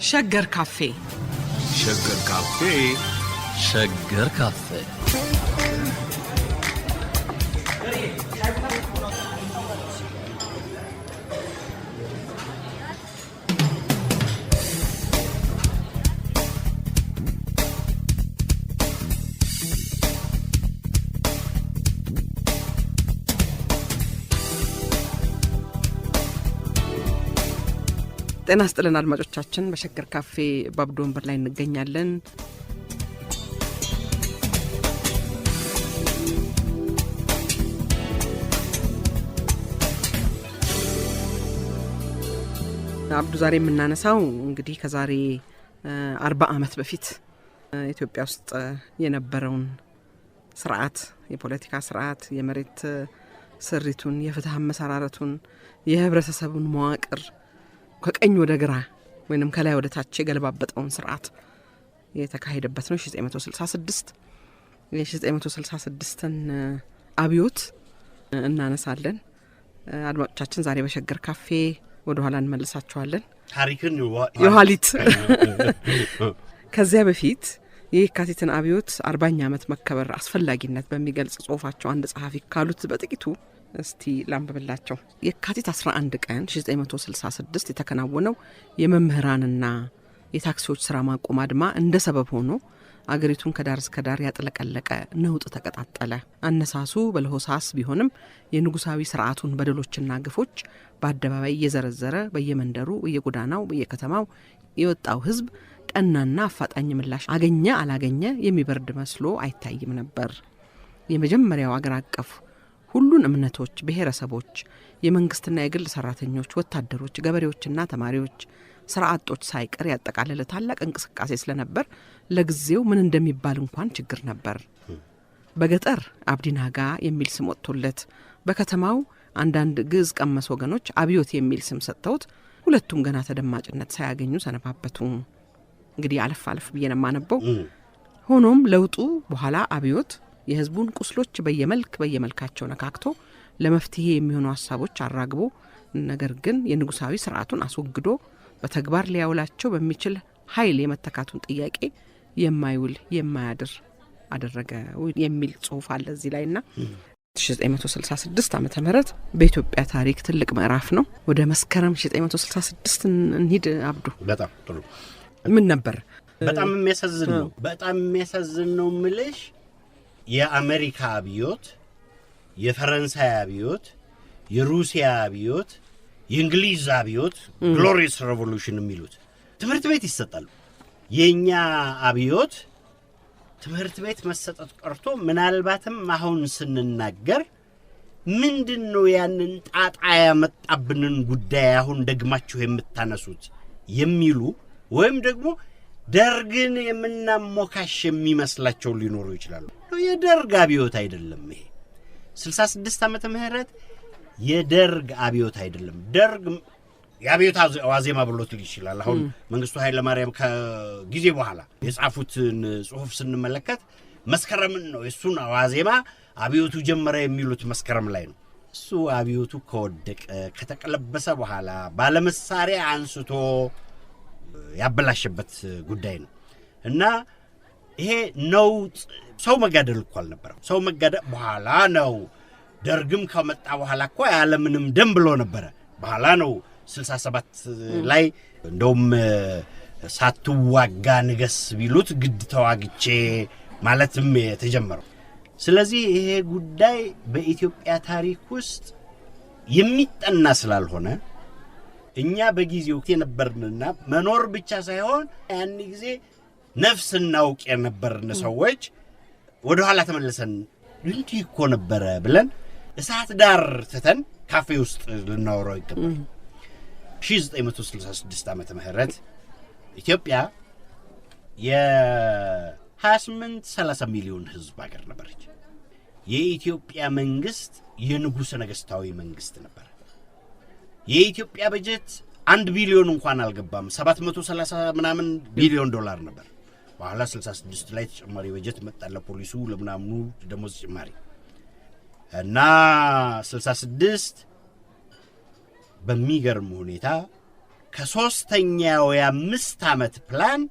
ሸገር ካፌ ሸገር ካፌ ሸገር ካፌ ጤና ይስጥልን አድማጮቻችን። በሸገር ካፌ ባብዶ ወንበር ላይ እንገኛለን። አብዱ ዛሬ የምናነሳው እንግዲህ ከዛሬ 40 ዓመት በፊት ኢትዮጵያ ውስጥ የነበረውን ስርዓት፣ የፖለቲካ ስርዓት፣ የመሬት ስሪቱን፣ የፍትህ አመሰራረቱን፣ የህብረተሰቡን መዋቅር ከቀኝ ወደ ግራ ወይንም ከላይ ወደ ታች የገለባበጠውን ስርዓት የተካሄደበት ነው። 1966 የ1966ን አብዮት እናነሳለን። አድማጮቻችን ዛሬ በሸገር ካፌ ወደ ኋላ እንመልሳቸዋለን። ታሪክን የኋሊት ከዚያ በፊት የካቲትን አብዮት 40ኛ ዓመት መከበር አስፈላጊነት በሚገልጽ ጽሁፋቸው አንድ ጸሐፊ ካሉት በጥቂቱ እስቲ ላንብብላቸው። የካቲት 11 ቀን 1966 የተከናወነው የመምህራንና የታክሲዎች ስራ ማቆም አድማ እንደ ሰበብ ሆኖ አገሪቱን ከዳር እስከ ዳር ያጥለቀለቀ ነውጥ ተቀጣጠለ። አነሳሱ በለሆሳስ ቢሆንም የንጉሳዊ ስርዓቱን በደሎችና ግፎች በአደባባይ እየዘረዘረ በየመንደሩ፣ በየጎዳናው፣ በየከተማው የወጣው ህዝብ ቀናና አፋጣኝ ምላሽ አገኘ አላገኘ የሚበርድ መስሎ አይታይም ነበር። የመጀመሪያው አገር አቀፍ ሁሉን እምነቶች፣ ብሔረሰቦች፣ የመንግስትና የግል ሰራተኞች፣ ወታደሮች፣ ገበሬዎችና ተማሪዎች፣ ስራ አጦች ሳይቀር ያጠቃለለ ታላቅ እንቅስቃሴ ስለነበር ለጊዜው ምን እንደሚባል እንኳን ችግር ነበር። በገጠር አብዲናጋ የሚል ስም ወጥቶለት በከተማው አንዳንድ ግዕዝ ቀመስ ወገኖች አብዮት የሚል ስም ሰጥተውት ሁለቱም ገና ተደማጭነት ሳያገኙ ሰነባበቱ። እንግዲህ አለፍ አለፍ ብዬ ነው የማነበው። ሆኖም ለውጡ በኋላ አብዮት የህዝቡን ቁስሎች በየመልካቸው ነካክቶ ለመፍትሄ የሚሆኑ ሀሳቦች አራግቦ ነገር ግን የንጉሳዊ ስርዓቱን አስወግዶ በተግባር ሊያውላቸው በሚችል ኃይል የመተካቱን ጥያቄ የማይውል የማያድር አደረገ የሚል ጽሁፍ አለ እዚህ ላይና 1966 ዓመተ ምህረት በኢትዮጵያ ታሪክ ትልቅ ምዕራፍ ነው። ወደ መስከረም 1966 እንሂድ አብዱ። በጣም ጥሩ። ምን ነበር? በጣም የሚያሳዝን ነው ምልሽ የአሜሪካ አብዮት፣ የፈረንሳይ አብዮት፣ የሩሲያ አብዮት፣ የእንግሊዝ አብዮት ግሎሪየስ ሬቮሉሽን የሚሉት ትምህርት ቤት ይሰጣሉ። የኛ አብዮት ትምህርት ቤት መሰጠት ቀርቶ ምናልባትም አሁን ስንናገር ምንድነው ያንን ጣጣ ያመጣብንን ጉዳይ አሁን ደግማችሁ የምታነሱት የሚሉ ወይም ደግሞ ደርግን የምናሞካሽ የሚመስላቸው ሊኖሩ ይችላሉ። የደርግ አብዮት አይደለም ይሄ 66 ዓመተ ምህረት የደርግ አብዮት አይደለም። ደርግ የአብዮት ዋዜማ ብሎት ይችላል። አሁን መንግስቱ ኃይለ ማርያም ከጊዜ በኋላ የጻፉትን ጽሁፍ ስንመለከት መስከረምን ነው የሱን ዋዜማ አብዮቱ ጀመረ የሚሉት መስከረም ላይ ነው። እሱ አብዮቱ ከወደቀ ከተቀለበሰ በኋላ ባለመሳሪያ አንስቶ ያበላሽበት ጉዳይ ነው እና ይሄ ነው ሰው መጋደል እኮ አልነበረም። ሰው መጋደል በኋላ ነው። ደርግም ከመጣ በኋላ እኮ ያለምንም ደም ብሎ ነበረ። በኋላ ነው 67 ላይ እንደውም ሳትዋጋ ንገስ ቢሉት ግድ ተዋግቼ ማለትም የተጀመረው። ስለዚህ ይሄ ጉዳይ በኢትዮጵያ ታሪክ ውስጥ የሚጠና ስላልሆነ እኛ በጊዜው የነበርንና መኖር ብቻ ሳይሆን ያን ጊዜ ነፍስ እናውቅ የነበርን ሰዎች ወደ ኋላ ተመለሰን እንዲህ እኮ ነበረ ብለን እሳት ዳር ትተን ካፌ ውስጥ ልናወራው ይገባል። 1966 ዓመተ ምህረት ኢትዮጵያ የ28-30 ሚሊዮን ህዝብ ሀገር ነበረች። የኢትዮጵያ መንግስት የንጉሠ ነገሥታዊ መንግስት ነበር። የኢትዮጵያ በጀት 1 ቢሊዮን እንኳን አልገባም። 730 ምናምን ቢሊዮን ዶላር ነበር። በኋላ 66 ላይ ተጨማሪ በጀት መጣ ለፖሊሱ ለምናምኑ ደሞዝ ጭማሪ እና 66 በሚገርም ሁኔታ ከሶስተኛው የ5 ዓመት ፕላን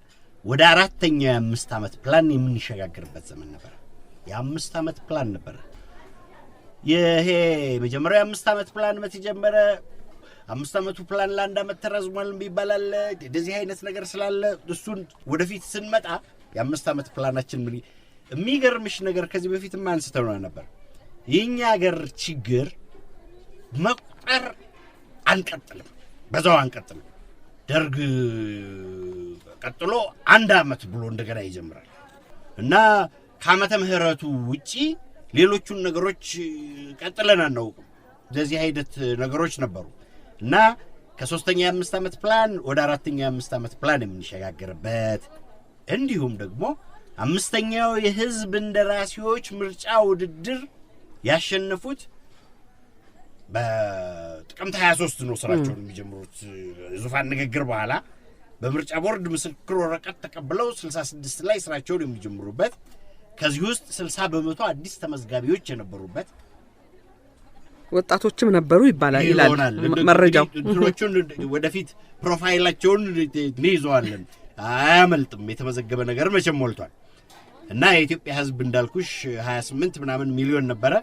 ወደ አራተኛው የ5 ዓመት ፕላን የምንሸጋገርበት ዘመን ነበር። የ5 ዓመት ፕላን ነበር። ይሄ መጀመሪያው የ5 ዓመት ፕላን መተጀመረ 5 ዓመቱ ፕላን ለአንድ ዓመት ተራዝሟል ይባላል። እንደዚህ አይነት ነገር ስላለ እሱን ወደፊት ስንመጣ የ5 ዓመት ፕላናችን ምን የሚገርምሽ ነገር ከዚህ በፊትም አንስተው ነበር። የኛ ሀገር ችግር መቁጠር አንቀጥልም፣ በዛው አንቀጥልም። ደርግ ቀጥሎ 1 ዓመት ብሎ እንደገና ይጀምራል እና ከዓመተ ምህረቱ ውጪ ሌሎቹን ነገሮች ቀጥለን አናውቅም። እንደዚህ አይነት ነገሮች ነበሩ እና ከሶስተኛው የ5 ዓመት ፕላን ወደ አራተኛው የ5 ዓመት ፕላን የምንሸጋገርበት እንዲሁም ደግሞ አምስተኛው የህዝብ እንደራሴዎች ምርጫ ውድድር ያሸነፉት በጥቅምት 23 ነው ስራቸውን የሚጀምሩት። ዙፋን ንግግር በኋላ በምርጫ ቦርድ ምስክር ወረቀት ተቀብለው 66 ላይ ስራቸውን የሚጀምሩበት ከዚህ ውስጥ 60% አዲስ ተመዝጋቢዎች የነበሩበት ወጣቶችም ነበሩ ይባላል ይላል መረጃው። እንትኖቹን ወደፊት ፕሮፋይላቸውን እንይዘዋለን፣ አያመልጥም። የተመዘገበ ነገር መቼም ሞልቷል እና የኢትዮጵያ ህዝብ እንዳልኩሽ 28 ምናምን ሚሊዮን ነበረ።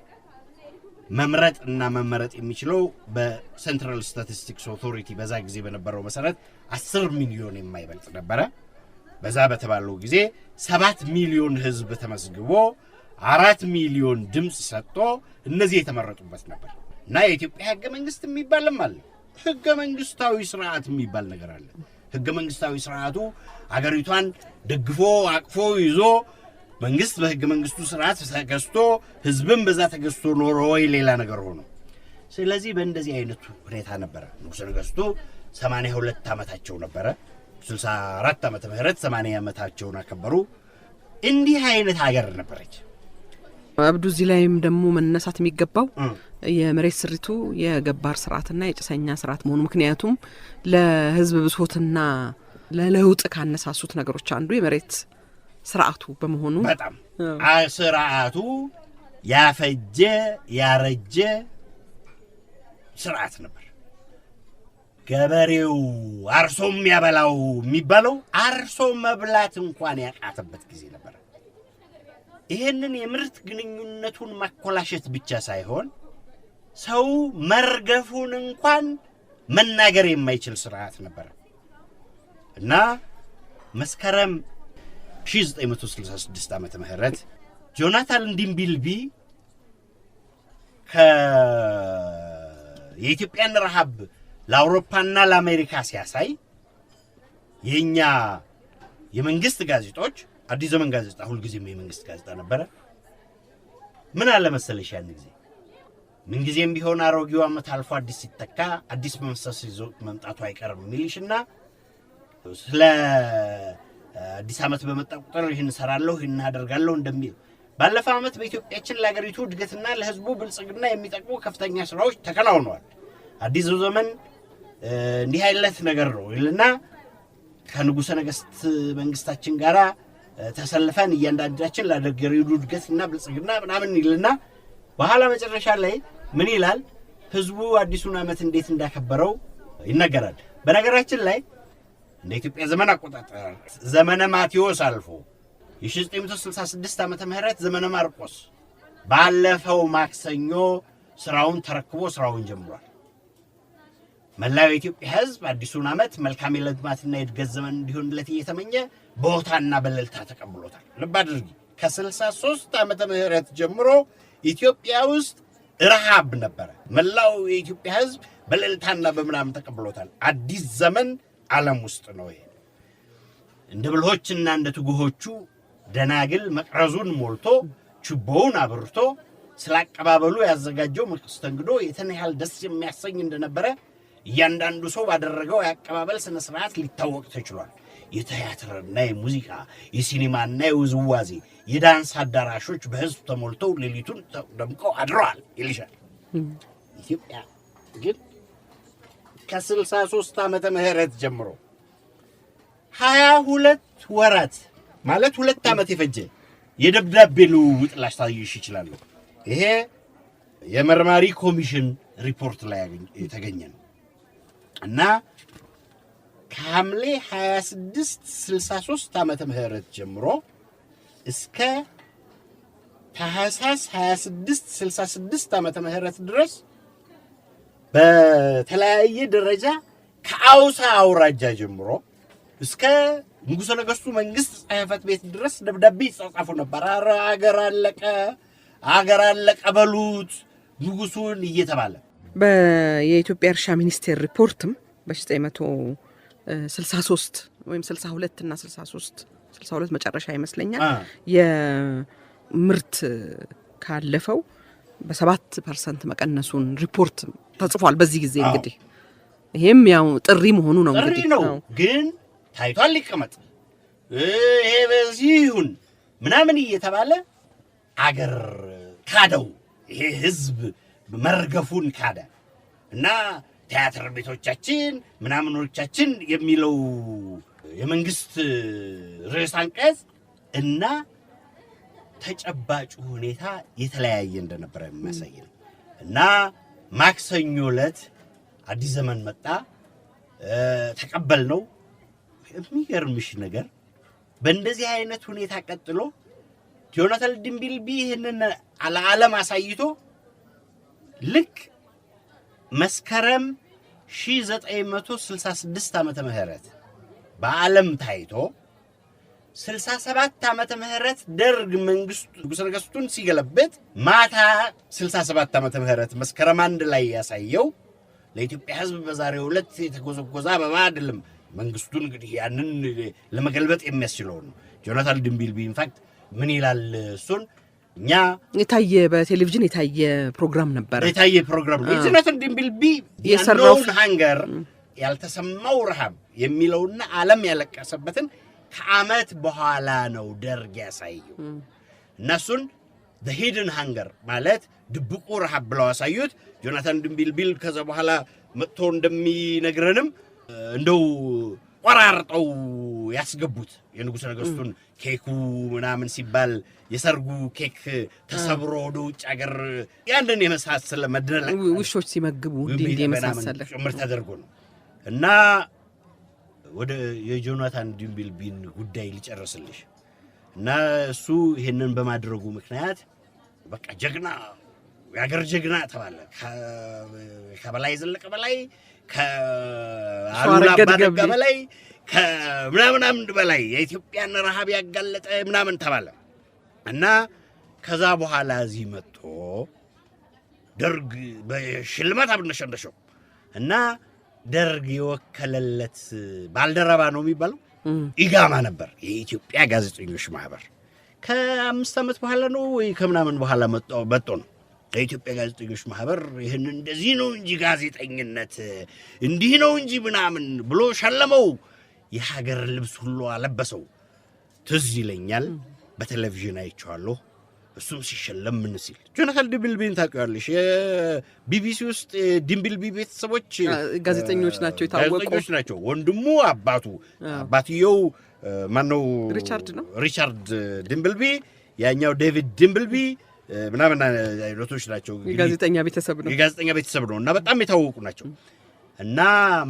መምረጥ እና መመረጥ የሚችለው በሴንትራል ስታቲስቲክስ ኦቶሪቲ በዛ ጊዜ በነበረው መሰረት 10 ሚሊዮን የማይበልጥ ነበረ። በዛ በተባለው ጊዜ 7 ሚሊዮን ህዝብ ተመዝግቦ 4 ሚሊዮን ድምጽ ሰጥቶ እነዚህ የተመረጡበት ነበር እና የኢትዮጵያ ህገ መንግስት የሚባልም አለ። ህገ መንግስታዊ ስርዓት የሚባል ነገር አለ። ህገ መንግስታዊ ስርዓቱ አገሪቷን ደግፎ አቅፎ ይዞ መንግስት በህገ መንግስቱ ስርዓት ተገዝቶ ህዝብም በዛ ተገዝቶ ኖሮ ወይ ሌላ ነገር ሆኖ፣ ስለዚህ በእንደዚህ አይነቱ ሁኔታ ነበረ። ንጉሠ ነገሥቱ 82 ዓመታቸው ነበረ። 64 ዓመተ ምህረት 80 ዓመታቸውን አከበሩ። እንዲህ አይነት ሀገር ነበረች። አብዱ እዚህ ላይም ደግሞ መነሳት የሚገባው የመሬት ስሪቱ የገባር ስርዓትና የጭሰኛ ስርዓት መሆኑ፣ ምክንያቱም ለህዝብ ብሶትና ለለውጥ ካነሳሱት ነገሮች አንዱ የመሬት ስርዓቱ በመሆኑ በጣም ስርዓቱ ያፈጀ ያረጀ ስርዓት ነበር። ገበሬው አርሶም ያበላው የሚባለው አርሶ መብላት እንኳን ያቃተበት ጊዜ ነበር። ይሄንን የምርት ግንኙነቱን ማኮላሸት ብቻ ሳይሆን ሰው መርገፉን እንኳን መናገር የማይችል ስርዓት ነበር እና መስከረም 1966 ዓመተ ምህረት ጆናታን ዲምቢልቢ የኢትዮጵያን ረሃብ ለአውሮፓና ለአሜሪካ ሲያሳይ የኛ የመንግስት ጋዜጦች አዲስ ዘመን ጋዜጣ ሁልጊዜም የመንግስት ጋዜጣ ነበረ። ምን አለ መሰለሽ ያን ጊዜ ምን ጊዜም ቢሆን አሮጌው ዓመት አልፎ አዲስ ሲተካ አዲስ መንፈስ ይዞ መምጣቱ አይቀርም የሚልሽና ስለ አዲስ ዓመት በመጣ ቁጥር ይህን ሰራለሁ ይህን አደርጋለሁ እንደሚል ባለፈው ዓመት በኢትዮጵያችን ለሀገሪቱ እድገትና ለህዝቡ ብልጽግና የሚጠቅሙ ከፍተኛ ስራዎች ተከናውነዋል። አዲስ ዘመን እንዲህ አይነት ነገር ነው ይልና ከንጉሠ ነገሥት መንግስታችን ጋር ተሰልፈን እያንዳንዳችን ለሀገሪቱ እድገትና ብልጽግና ምናምን ይልና በኋላ መጨረሻ ላይ ምን ይላል? ህዝቡ አዲሱን ዓመት እንዴት እንዳከበረው ይነገራል። በነገራችን ላይ እንደ ኢትዮጵያ ዘመን አቆጣጠር ዘመነ ማቴዎስ አልፎ የ1966 ዓመተ ምህረት ዘመነ ማርቆስ ባለፈው ማክሰኞ ስራውን ተረክቦ ስራውን ጀምሯል። መላው የኢትዮጵያ ህዝብ አዲሱን ዓመት መልካም የልማትና የእድገት ዘመን እንዲሆንለት እየተመኘ በሆታና በእልልታ ተቀብሎታል። ልብ አድርጊ፣ ከ63 ዓመተ ምህረት ጀምሮ ኢትዮጵያ ውስጥ ረሃብ ነበረ። መላው የኢትዮጵያ ህዝብ በእልልታና በምናምን ተቀብሎታል። አዲስ ዘመን ዓለም ውስጥ ነው። ይሄ እንደ ብልሆችና እንደ ትጉሆቹ ደናግል መቅረዙን ሞልቶ ችቦውን አብርቶ ስላቀባበሉ ያዘጋጀው መስተንግዶ የትን ያህል ደስ የሚያሰኝ እንደነበረ እያንዳንዱ ሰው ባደረገው ያቀባበል ስነ ስርዓት ሊታወቅ ተችሏል። የቲያትርና የሙዚቃ የሲኒማና የውዝዋዜ የዳንስ አዳራሾች በህዝብ ተሞልተው ሌሊቱን ደምቀው አድረዋል ይልሻል። ኢትዮጵያ ግን ከ63 ዓመተ ምህረት ጀምሮ 22 ወራት ማለት 2 ዓመት የፈጀ የደብዳቤ ልውውጥ ላሳይሽ ይችላል። ይሄ የመርማሪ ኮሚሽን ሪፖርት ላይ የተገኘ ነው እና ከሐምሌ 26 63 ዓመተ ምህረት ጀምሮ እስከ ታህሳስ 26 66 ዓመተ ምህረት ድረስ በተለያየ ደረጃ ከአውሳ አውራጃ ጀምሮ እስከ ንጉሠ ነገሥቱ መንግስት ጽሕፈት ቤት ድረስ ደብዳቤ ይጻጻፉ ነበር። አገር አለቀ በሉት ንጉሱን እየተባለ የኢትዮጵያ እርሻ ሚኒስቴር ሪፖርትም በ1963 ወይም 62 እና 62 መጨረሻ ይመስለኛል የምርት ካለፈው በ7% መቀነሱን ሪፖርት ተጽፏል። በዚህ ጊዜ እንግዲህ ይሄም ያው ጥሪ መሆኑ ነው እንግዲህ ነው ግን ታይቷል ሊቀመጥ ይሄ በዚህ ይሁን ምናምን እየተባለ አገር ካደው ይሄ ህዝብ መርገፉን ካደ እና ቲያትር ቤቶቻችን ምናምኖቻችን የሚለው የመንግስት ርዕሰ አንቀጽ እና ተጨባጭ ሁኔታ የተለያየ እንደነበረ የሚያሳይ ነው እና ማክሰኞ ዕለት አዲስ ዘመን መጣ ተቀበል ነው። የሚገርምሽ ነገር በእንደዚህ አይነት ሁኔታ ቀጥሎ ጆናታን ድንቢልቢ ይህንን ዓለም አሳይቶ ልክ መስከረም 1966 ዓመተ ምህረት በዓለም ታይቶ 67 ዓመተ ምህረት ደርግ መንግስቱ ንጉሠ ነገሥቱን ሲገለብጥ ማታ 67 ዓመተ ምህረት መስከረም 1 ላይ ያሳየው ለኢትዮጵያ ሕዝብ በዛሬው ዕለት የተጎዘጎዘ አበባ አይደለም። መንግስቱን እንግዲህ ያንን ለመገልበጥ የሚያስችለው ነው። ጆናታን ድንቢልቢ ኢንፋክት ምን ይላል እሱን እኛ የታየ በቴሌቪዥን የታየ ፕሮግራም ነበር። የታየ ፕሮግራም ነው። ጆናታን ድንቢልቢ የሰራውን ሃንገር ያልተሰማው ረሃብ የሚለውና ዓለም ያለቀሰበትን ከዓመት በኋላ ነው ደርግ ያሳየው። እነሱን the hidden hunger ማለት ድብቁ ረሃብ ብለው አሳዩት። ጆናታን ድንቢልቢ ከዛ በኋላ መጥቶ እንደሚነግረንም እንደው ቆራርጠው ያስገቡት የንጉሠ ነገሥቱን ኬኩ ምናምን ሲባል የሰርጉ ኬክ ተሰብሮ ወደ ውጭ አገር ያንን የመሳሰለ መድረክ ውሾች ሲመግቡ እንዲህ የመሳሰለ ጭምር ተደርጎ ነው እና ወደ የጆናታን ድንቢልቢን ጉዳይ ሊጨርስልሽ እና እሱ ይሄንን በማድረጉ ምክንያት በቃ ጀግና የአገር ጀግና ተባለ። ከበላይ ዘለቀ በላይ ከአሉላ አባነጋ በላይ ከምናምን በላይ የኢትዮጵያን ረሃብ ያጋለጠ ምናምን ተባለ እና ከዛ በኋላ እዚህ መጥቶ ደርግ በሽልማት አብነሸነሸው እና ደርግ የወከለለት ባልደረባ ነው የሚባለው ኢጋማ ነበር፣ የኢትዮጵያ ጋዜጠኞች ማህበር። ከ5 ዓመት በኋላ ነው ወይ ከምናምን በኋላ መጥቶ ነው የኢትዮጵያ ጋዜጠኞች ማህበር ይህን እንደዚህ ነው እንጂ ጋዜጠኝነት እንዲህ ነው እንጂ ምናምን ብሎ ሸለመው። የሀገር ልብስ ሁሉ አለበሰው። ትዝ ይለኛል፣ በቴሌቪዥን አይቼዋለሁ። እሱም ሲሸለም ምን ሲል ጆናታን ድንቢልቢን ታውቂዋለሽ? የቢቢሲ ውስጥ ድንቢልቢ ቤተሰቦች ጋዜጠኞች ናቸው፣ የታወቁ ጋዜጠኞች ናቸው። ወንድሙ አባትየው ማነው? ሪቻርድ ድንቢልቢ፣ ያኛው ዴቪድ ድንቢልቢ ምናምን አይነቶች ናቸው። የጋዜጠኛ ቤተሰብ ነው እና በጣም የታወቁ ናቸው። እና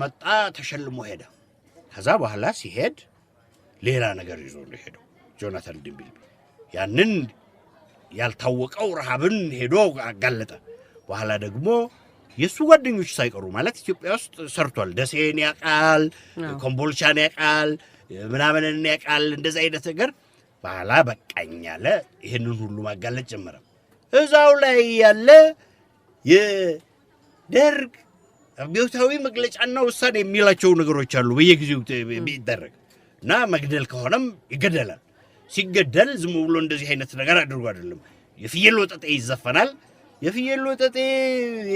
መጣ ተሸልሞ ሄደ። ከዛ በኋላ ሲሄድ ሌላ ነገር ይዞ ነው ሄደው ጆናታን ድንቢልቢ ያንን ያልታወቀው ረሃብን ሄዶ አጋለጠ። በኋላ ደግሞ የሱ ጓደኞች ሳይቀሩ ማለት ኢትዮጵያ ውስጥ ሰርቷል። ደሴን ያቃል፣ ኮምቦልቻን ያቃል፣ ምናምንን ያቃል። እንደዚህ አይነት ነገር በኋላ በቃኝ አለ። ይሄንን ሁሉ ማጋለጥ ጀመረ። እዛው ላይ ያለ የደርግ አብዮታዊ መግለጫና ውሳኔ የሚላቸው ነገሮች አሉ በየጊዜው ቢደረግ እና መግደል ከሆነም ይገደላል። ሲገደል ዝም ብሎ እንደዚህ አይነት ነገር አድርጎ አይደለም። የፍየል ወጠጤ ይዘፈናል። የፍየል ወጠጤ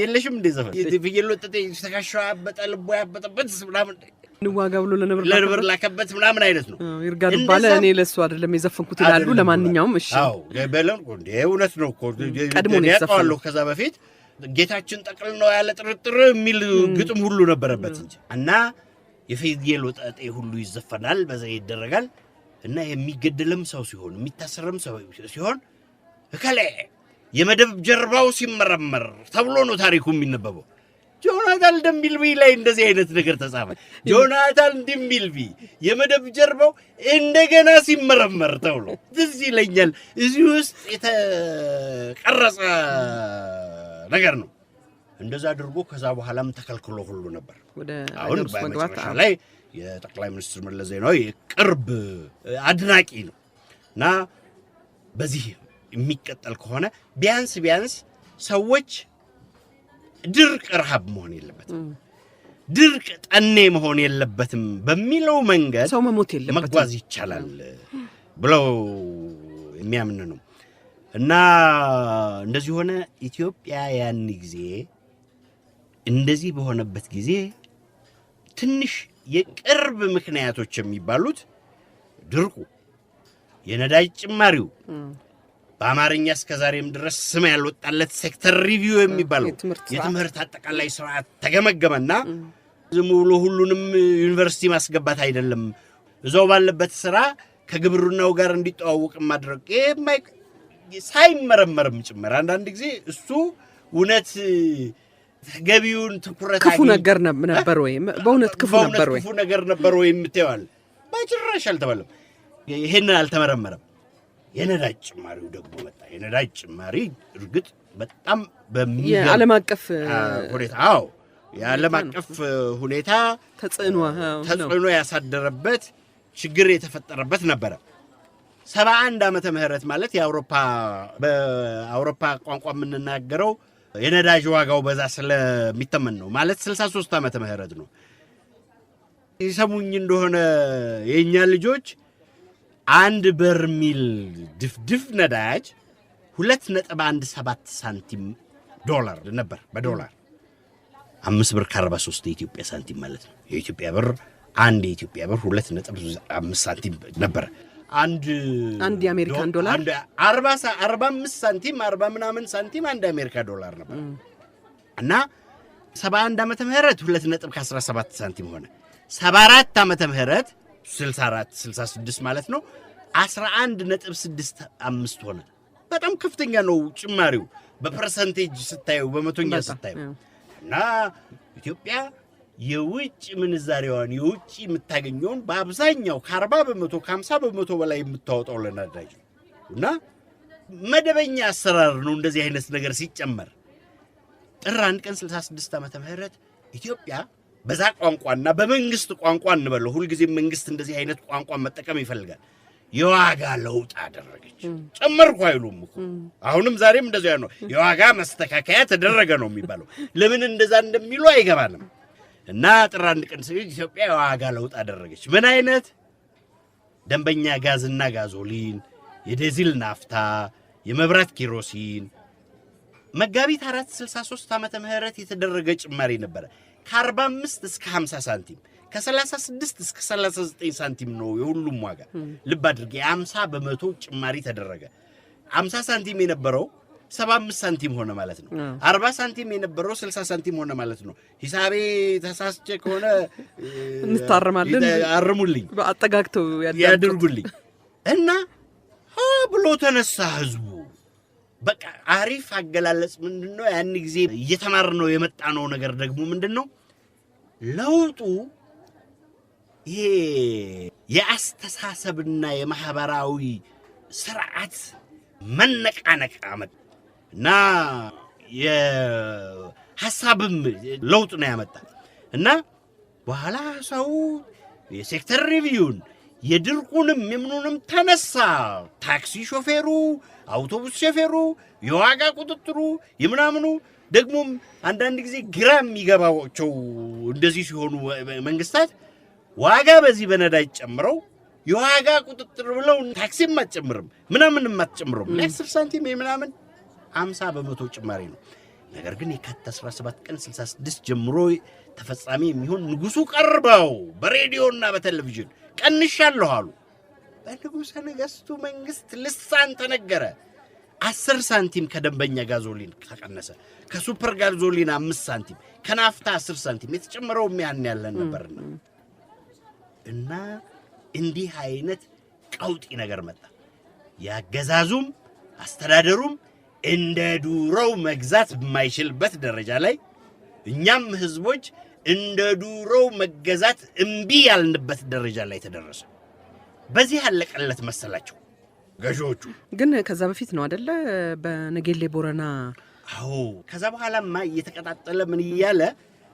የለሽም እንደ ዘፈን የፍየል ወጠጤ ተካሻው ያበጠ ልቦ ያበጠበት ምናምን ንዋጋ ብሎ ለነብር ላከበት ምናምን አይነት ነው። ይርጋዱ ባለ እኔ ለሱ አይደለም የዘፈንኩት ይላሉ። ለማንኛውም እሺ፣ አዎ ገበለን እንደ እውነት ነው እኮ ቀድሞ ነው የዘፈነው። ከዛ በፊት ጌታችን ጠቅል ነው ያለ ጥርጥር የሚል ግጥም ሁሉ ነበረበት እንጂ እና የፍየል ወጠጤ ሁሉ ይዘፈናል፣ በዛ ይደረጋል። እና የሚገደልም ሰው ሲሆን የሚታሰርም ሰው ሲሆን እከሌ የመደብ ጀርባው ሲመረመር ተብሎ ነው ታሪኩ የሚነበበው። ጆናታን ደምቢልቢ ላይ እንደዚህ አይነት ነገር ተጻፈ። ጆናታን ደምቢልቢ የመደብ ጀርባው እንደገና ሲመረመር ተብሎ ትዝ ይለኛል። እዚህ ውስጥ የተቀረጸ ነገር ነው። እንደዛ አድርጎ ከዛ በኋላም ተከልክሎ ሁሉ ነበር። አሁን በመጨረሻ ላይ የጠቅላይ ሚኒስትር መለስ ዜናዊ ቅርብ አድናቂ ነው እና በዚህ የሚቀጠል ከሆነ ቢያንስ ሰዎች ድርቅ ረሃብ መሆን የለበትም፣ ድርቅ ጠኔ መሆን የለበትም በሚለው መንገድ ሰው መሞት የለበትም መጓዝ ይቻላል ብለው የሚያምን ነው እና እንደዚህ ሆነ። ኢትዮጵያ ያን ጊዜ እንደዚህ በሆነበት ጊዜ ትንሽ የቅርብ ምክንያቶች የሚባሉት ድርቁ፣ የነዳጅ ጭማሪው፣ በአማርኛ እስከዛሬም ድረስ ስም ያልወጣለት ሴክተር ሪቪው የሚባለው የትምህርት አጠቃላይ ስርዓት ተገመገመና ዝም ብሎ ሁሉንም ዩኒቨርሲቲ ማስገባት አይደለም፣ እዛው ባለበት ስራ ከግብርናው ጋር እንዲተዋወቅ ማድረግ ሳይመረመርም ጭምር አንዳንድ ጊዜ እሱ እውነት ተገቢውን ትኩረት ክፉ ነገር ነበር ወይ በእውነት ክፉ ነገር ነበር ወይ የምትይዋል በጭራሽ አልተባለም። ይሄንን አልተመረመረም። የነዳጅ ጭማሪው ደግሞ መጣ። የነዳጅ ጭማሪ እርግጥ በጣም የዓለም አቀፍ ሁኔታ የዓለም አቀፍ ሁኔታ ተጽዕኖ ያሳደረበት ችግር የተፈጠረበት ነበረ። 71 ዓመተ ምህረት ማለት በአውሮፓ ቋንቋ የምንናገረው የነዳጅ ዋጋው በዛ ስለሚተመን ነው። ማለት 63 ዓመተ ምህረት ነው። ይሰሙኝ እንደሆነ የኛ ልጆች አንድ በርሚል ድፍድፍ ነዳጅ 2.17 ሳንቲም ዶላር ነበር። በዶላር 5 ብር ከ43 የኢትዮጵያ ሳንቲም ማለት ነው። የኢትዮጵያ ብር አንድ የኢትዮጵያ ብር 2.5 ሳንቲም ነበር። አንድ የአሜሪካን ዶላር 45 ሳንቲም 40 ምናምን ሳንቲም አንድ የአሜሪካ ዶላር ነበር እና 71 ዓመተ ምህረት 2.17 ሳንቲም ሆነ። 74 ዓመተ ምህረት 66 ማለት ነው 11.65 ሆነ። በጣም ከፍተኛ ነው ጭማሪው በፐርሰንቴጅ ስታዩ በመቶኛ ስታዩ እና ኢትዮጵያ የውጭ ምንዛሬዋን የውጭ የምታገኘውን በአብዛኛው ከ40 በመቶ ከ50 በመቶ በላይ የምታወጣው ለነዳጅ እና መደበኛ አሰራር ነው። እንደዚህ አይነት ነገር ሲጨመር ጥር 1 ቀን 66 ዓመተ ምህረት ኢትዮጵያ በዛ ቋንቋና በመንግስት ቋንቋ እንበለው ሁሉ ጊዜ መንግስት እንደዚህ አይነት ቋንቋ መጠቀም ይፈልጋል። የዋጋ ለውጥ አደረገች። ጨመርኩ አይሉም እኮ አሁንም ዛሬም እንደዚያ ነው። የዋጋ መስተካከያ ተደረገ ነው የሚባለው። ለምን እንደዛ እንደሚሉ አይገባንም። እና ጥር 1 ቀን ኢትዮጵያ የዋጋ ለውጥ አደረገች። ምን አይነት ደንበኛ ጋዝና ጋዞሊን፣ የዲዝል ናፍታ፣ የመብራት ኪሮሲን መጋቢት 463 ዓመተ ምህረት የተደረገ ጭማሪ ነበር። ከ45 እስከ 50 ሳንቲም ከ36 እስከ 39 ሳንቲም ነው የሁሉም ዋጋ። ልብ አድርጌ 50 በመቶ ጭማሪ ተደረገ። 50 ሳንቲም የነበረው 75 ሳንቲም ሆነ ማለት ነው። 40 ሳንቲም የነበረው 60 ሳንቲም ሆነ ማለት ነው። ሂሳቤ ተሳስቼ ከሆነ እንታረማለን፣ አርሙልኝ፣ አጠጋግተው ያድርጉልኝ። እና ብሎ ተነሳ ህዝቡ። በቃ አሪፍ አገላለጽ ምንድነው? ያን ጊዜ እየተማርነው የመጣነው ነገር ደግሞ ምንድነው? ለውጡ ይሄ የአስተሳሰብና የማህበራዊ ስርዓት መነቃነቅ አመጣ እና የሐሳብም ለውጥ ነው ያመጣ እና በኋላ ሰው የሴክተር ሪቪውን የድርቁንም የምኑንም ተነሳ። ታክሲ ሾፌሩ፣ አውቶቡስ ሾፌሩ፣ የዋጋ ቁጥጥሩ የምናምኑ ደግሞም አንዳንድ ጊዜ ግራ የሚገባቸው እንደዚህ ሲሆኑ መንግስታት ዋጋ በዚህ በነዳጅ ጨምረው የዋጋ ቁጥጥር ብለው ታክሲም አትጨምርም ምናምንም አትጨምርም። ለ10 ሳንቲም ምናምን 50 በመቶ ጭማሪ ነው። ነገር ግን የካቲት 17 ቀን 66 ጀምሮ ተፈጻሚ የሚሆን ንጉሱ ቀርበው በሬዲዮና በቴሌቪዥን ቀንሻለሁ አሉ። በንጉሠ ነገሥቱ መንግስት ልሳን ተነገረ። 10 ሳንቲም ከደንበኛ ጋዞሊን ተቀነሰ። ከሱፐር ጋዞሊን 5 ሳንቲም፣ ከናፍታ 10 ሳንቲም የተጨመረው ያን ያለን ነበርና እና እንዲህ አይነት ቀውጢ ነገር መጣ። ያገዛዙም አስተዳደሩም እንደ ዱሮው መግዛት በማይችልበት ደረጃ ላይ እኛም ህዝቦች እንደ ዱሮው መገዛት እምቢ ያልንበት ደረጃ ላይ ተደረሰ። በዚህ ያለቀለት መሰላቸው ገዢዎቹ። ግን ከዛ በፊት ነው አይደለ በነጌሌ ቦረና? አዎ ከዛ በኋላማ እየተቀጣጠለ ምን እያለ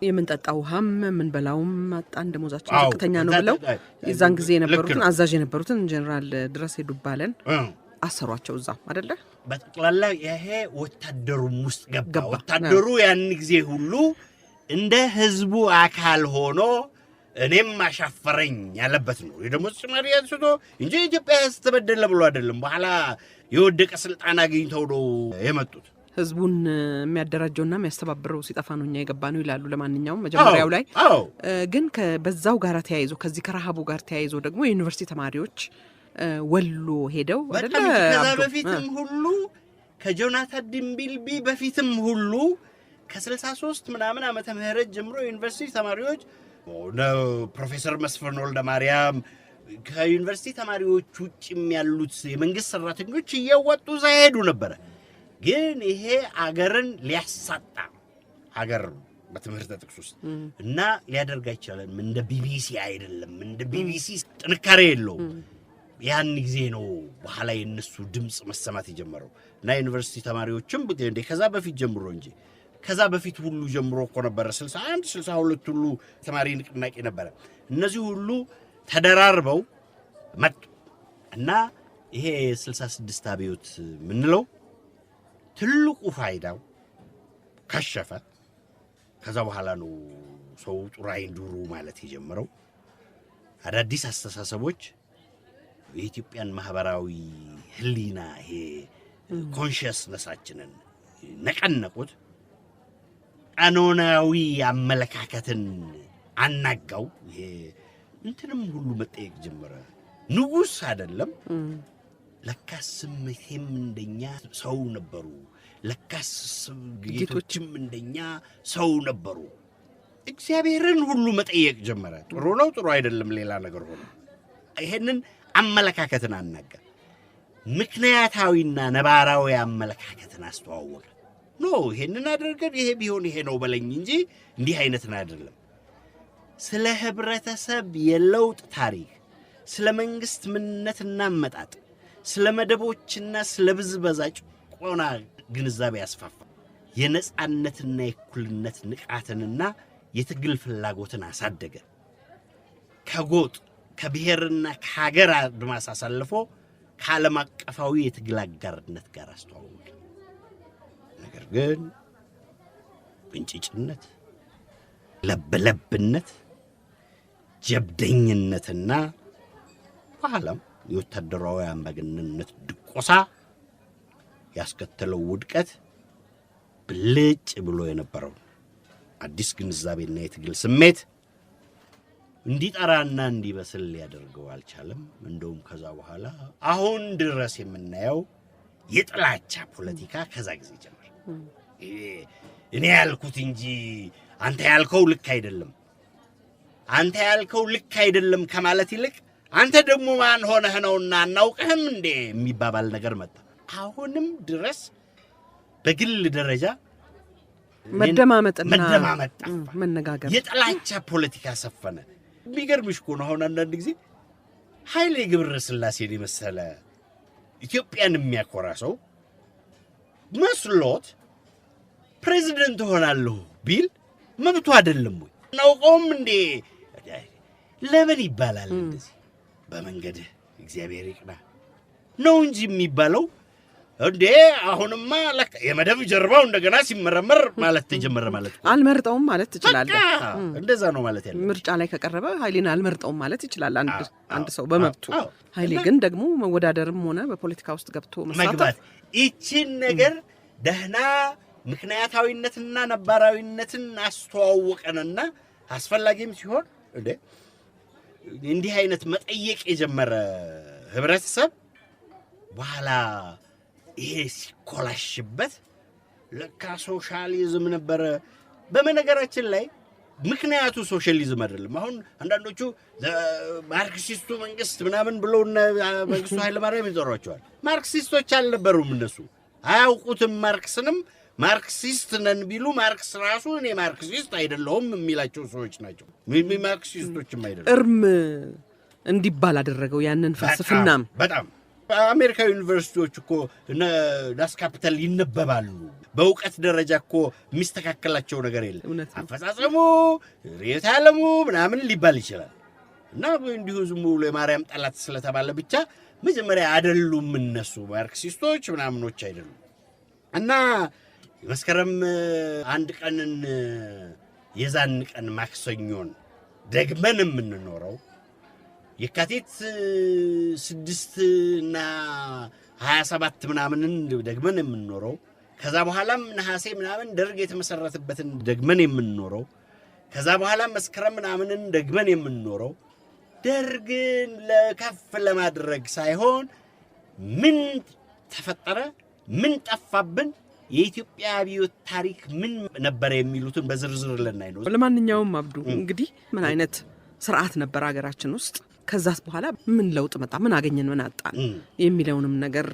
የምንጠጣው ውሃም የምንበላውም አጣን፣ ደሞዛችን ዝቅተኛ ነው ብለው የዛን ጊዜ የነበሩትን አዛዥ የነበሩትን ጀነራል ድረስ ሄዱባለን አሰሯቸው እዛው አይደለ። በጠቅላላ ይሄ ወታደሩም ውስጥ ገባ። ወታደሩ ያን ጊዜ ሁሉ እንደ ህዝቡ አካል ሆኖ እኔም አሻፈረኝ ያለበት ነው። የደሞዝ ጭማሪ አንስቶ እንጂ ኢትዮጵያ ተበደለ ብሎ አይደለም። በኋላ የወደቀ ስልጣን አግኝተው ነው የመጡት። ህዝቡን የሚያደራጀውና የሚያስተባብረው ሲጠፋ ነው እኛ የገባ ነው ይላሉ። ለማንኛውም መጀመሪያው ላይ ግን በዛው ጋር ተያይዞ ከዚህ ከረሃቡ ጋር ተያይዞ ደግሞ የዩኒቨርሲቲ ተማሪዎች ወሎ ሄደው አይደለ። ከዛ በፊትም ሁሉ ከጆናታን ዲምቢልቢ በፊትም ሁሉ ከ63 ምናምን ዓመተ ምህረት ጀምሮ ዩኒቨርሲቲ ተማሪዎች ፕሮፌሰር መስፍን ወልደ ማርያም ከዩኒቨርሲቲ ተማሪዎች ውጭም ያሉት የመንግስት ሰራተኞች እየወጡ ዛሄዱ ነበር። ግን ይሄ አገርን ሊያሳጣ አገር በትምህርት ጥቅስ ውስጥ እና ሊያደርግ አይቻልም። እንደ ቢቢሲ አይደለም። እንደ ቢቢሲ ጥንካሬ የለውም። ያን ጊዜ ነው በኋላ የነሱ ድምጽ መሰማት የጀመረው እና ዩኒቨርሲቲ ተማሪዎችም እንደ ከዛ በፊት ጀምሮ እንጂ ከዛ በፊት ሁሉ ጀምሮ እኮ ነበር 61 62 ሁሉ ተማሪ ንቅናቄ ነበር። እነዚህ ሁሉ ተደራርበው መጡ እና ይሄ 66 አብዮት ምንለው ትልቁ ፋይዳው ከሸፈ። ከዛ በኋላ ነው ሰው ጡራይ እንዱሩ ማለት የጀመረው። አዳዲስ አስተሳሰቦች የኢትዮጵያን ማህበራዊ ህሊና ይሄ ኮንሺየስነሳችንን ነቀነቁት። ቀኖናዊ አመለካከትን አናጋው። ይሄ እንትንም ሁሉ መጠየቅ ጀመረ። ንጉስ አይደለም ለካስ ምንም እንደኛ ሰው ነበሩ፣ ለካስ ጌቶችም እንደኛ ሰው ነበሩ። እግዚአብሔርን ሁሉ መጠየቅ ጀመረ። ጥሩ ነው ጥሩ አይደለም ሌላ ነገር ሆነ። ይሄንን አመለካከትን አናጋ። ምክንያታዊና ነባራዊ አመለካከትን አስተዋወቀ። ኖ ይሄንን አድርገን ይሄ ቢሆን ይሄ ነው በለኝ እንጂ እንዲህ አይነትን አይደለም። ስለ ህብረተሰብ የለውጥ ታሪክ፣ ስለ መንግስት ምንነትና አመጣጥ፣ ስለ መደቦችና ስለ ብዝበዛ ጭቆና ግንዛቤ ያስፋፋ። የነጻነትና የእኩልነት ንቃትንና የትግል ፍላጎትን አሳደገ። ከጎጥ ከብሔርና ከሀገር አድማስ አሳልፎ ከዓለም አቀፋዊ የትግል አጋርነት ጋር አስተዋወቀ። ነገር ግን ብንጭጭነት፣ ለበለብነት፣ ጀብደኝነትና በኋላም የወታደራዊ አምባገነንነት ድቆሳ ያስከተለው ውድቀት ብልጭ ብሎ የነበረው አዲስ ግንዛቤና የትግል ስሜት እንዲጠራና እንዲበስል ሊያደርገው አልቻለም። እንደውም ከዛ በኋላ አሁን ድረስ የምናየው የጥላቻ ፖለቲካ ከዛ ጊዜ ጀመረ። እኔ ያልኩት እንጂ አንተ ያልከው ልክ አይደለም፣ አንተ ያልከው ልክ አይደለም ከማለት ይልቅ አንተ ደግሞ ማን ሆነህ ነውና እናውቅህም እንዴ የሚባባል ነገር መጣ። አሁንም ድረስ በግል ደረጃ መደማመጥና መነጋገር የጥላቻ ፖለቲካ ሰፈነ። የሚገርምሽ እኮ ነው አሁን አንዳንድ ጊዜ ኃይሌ ገብረስላሴን የመሰለ ኢትዮጵያን የሚያኮራ ሰው መስሎት ፕሬዚደንት ሆናለሁ ቢል መብቱ አይደለም ወይ? እናውቀውም እንዴ ለምን ይባላል እንደዚህ? በመንገድህ እግዚአብሔር ይቅና ነው እንጂ የሚባለው እንዴ አሁንማ ለካ የመደብ ጀርባው እንደገና ሲመረመር ማለት ተጀመረ ማለት ነው። አልመርጠውም ማለት ትችላለህ። እንደዛ ነው ማለት ያለው። ምርጫ ላይ ከቀረበ ኃይሌን አልመርጠውም ማለት ይችላል አንድ ሰው በመብቱ። ኃይሌ ግን ደግሞ መወዳደርም ሆነ በፖለቲካ ውስጥ ገብቶ መሳተፍ ይቺን ነገር ደህና ምክንያታዊነትና ነባራዊነትን አስተዋወቀንና አስፈላጊም ሲሆን እንዲህ አይነት መጠየቅ የጀመረ ህብረተሰብ በኋላ ይሄ ሲኮላሽበት ለካ ሶሻሊዝም ነበረ። በመነገራችን ላይ ምክንያቱ ሶሻሊዝም አይደለም። አሁን አንዳንዶቹ ማርክሲስቱ መንግስት ምናምን ብለው መንግስቱ ኃይለ ማርያም ይጠሯቸዋል። ማርክሲስቶች አልነበሩም። እነሱ አያውቁትም። ማርክስንም ማርክሲስት ነን ቢሉ ማርክስ ራሱ እኔ ማርክሲስት አይደለሁም የሚላቸው ሰዎች ናቸው። ማርክሲስቶችም አይደለም እርም እንዲባል አደረገው ያንን ፍልስፍናም። በጣም በአሜሪካ ዩኒቨርሲቲዎች እኮ ዳስ ካፒታል ይነበባሉ። በእውቀት ደረጃ እኮ የሚስተካከላቸው ነገር የለም። አፈጻጸሙ ርዕዮተ ዓለሙ ምናምን ሊባል ይችላል እና እንዲሁ ዝም ብሎ የማርያም ጠላት ስለተባለ ብቻ መጀመሪያ አይደሉም እነሱ ማርክሲስቶች ምናምኖች አይደሉም። እና መስከረም አንድ ቀንን የዛን ቀን ማክሰኞን ደግመን የምንኖረው የካቲት 6 እና 27 ምናምንን ደግመን የምንኖረው ከዛ በኋላም ነሐሴ ምናምን ደርግ የተመሰረተበትን ደግመን የምንኖረው ከዛ በኋላ መስከረም ምናምንን ደግመን የምንኖረው ደርግን ለከፍ ለማድረግ ሳይሆን ምን ተፈጠረ፣ ምን ጠፋብን፣ የኢትዮጵያ አብዮት ታሪክ ምን ነበር የሚሉትን በዝርዝር ልናይ ነው። ለማንኛውም አብዱ እንግዲህ ምን አይነት ስርዓት ነበር ሀገራችን ውስጥ፣ ከዛስ በኋላ ምን ለውጥ መጣ፣ ምን አገኘን፣ ምን አጣን የሚለውንም ነገር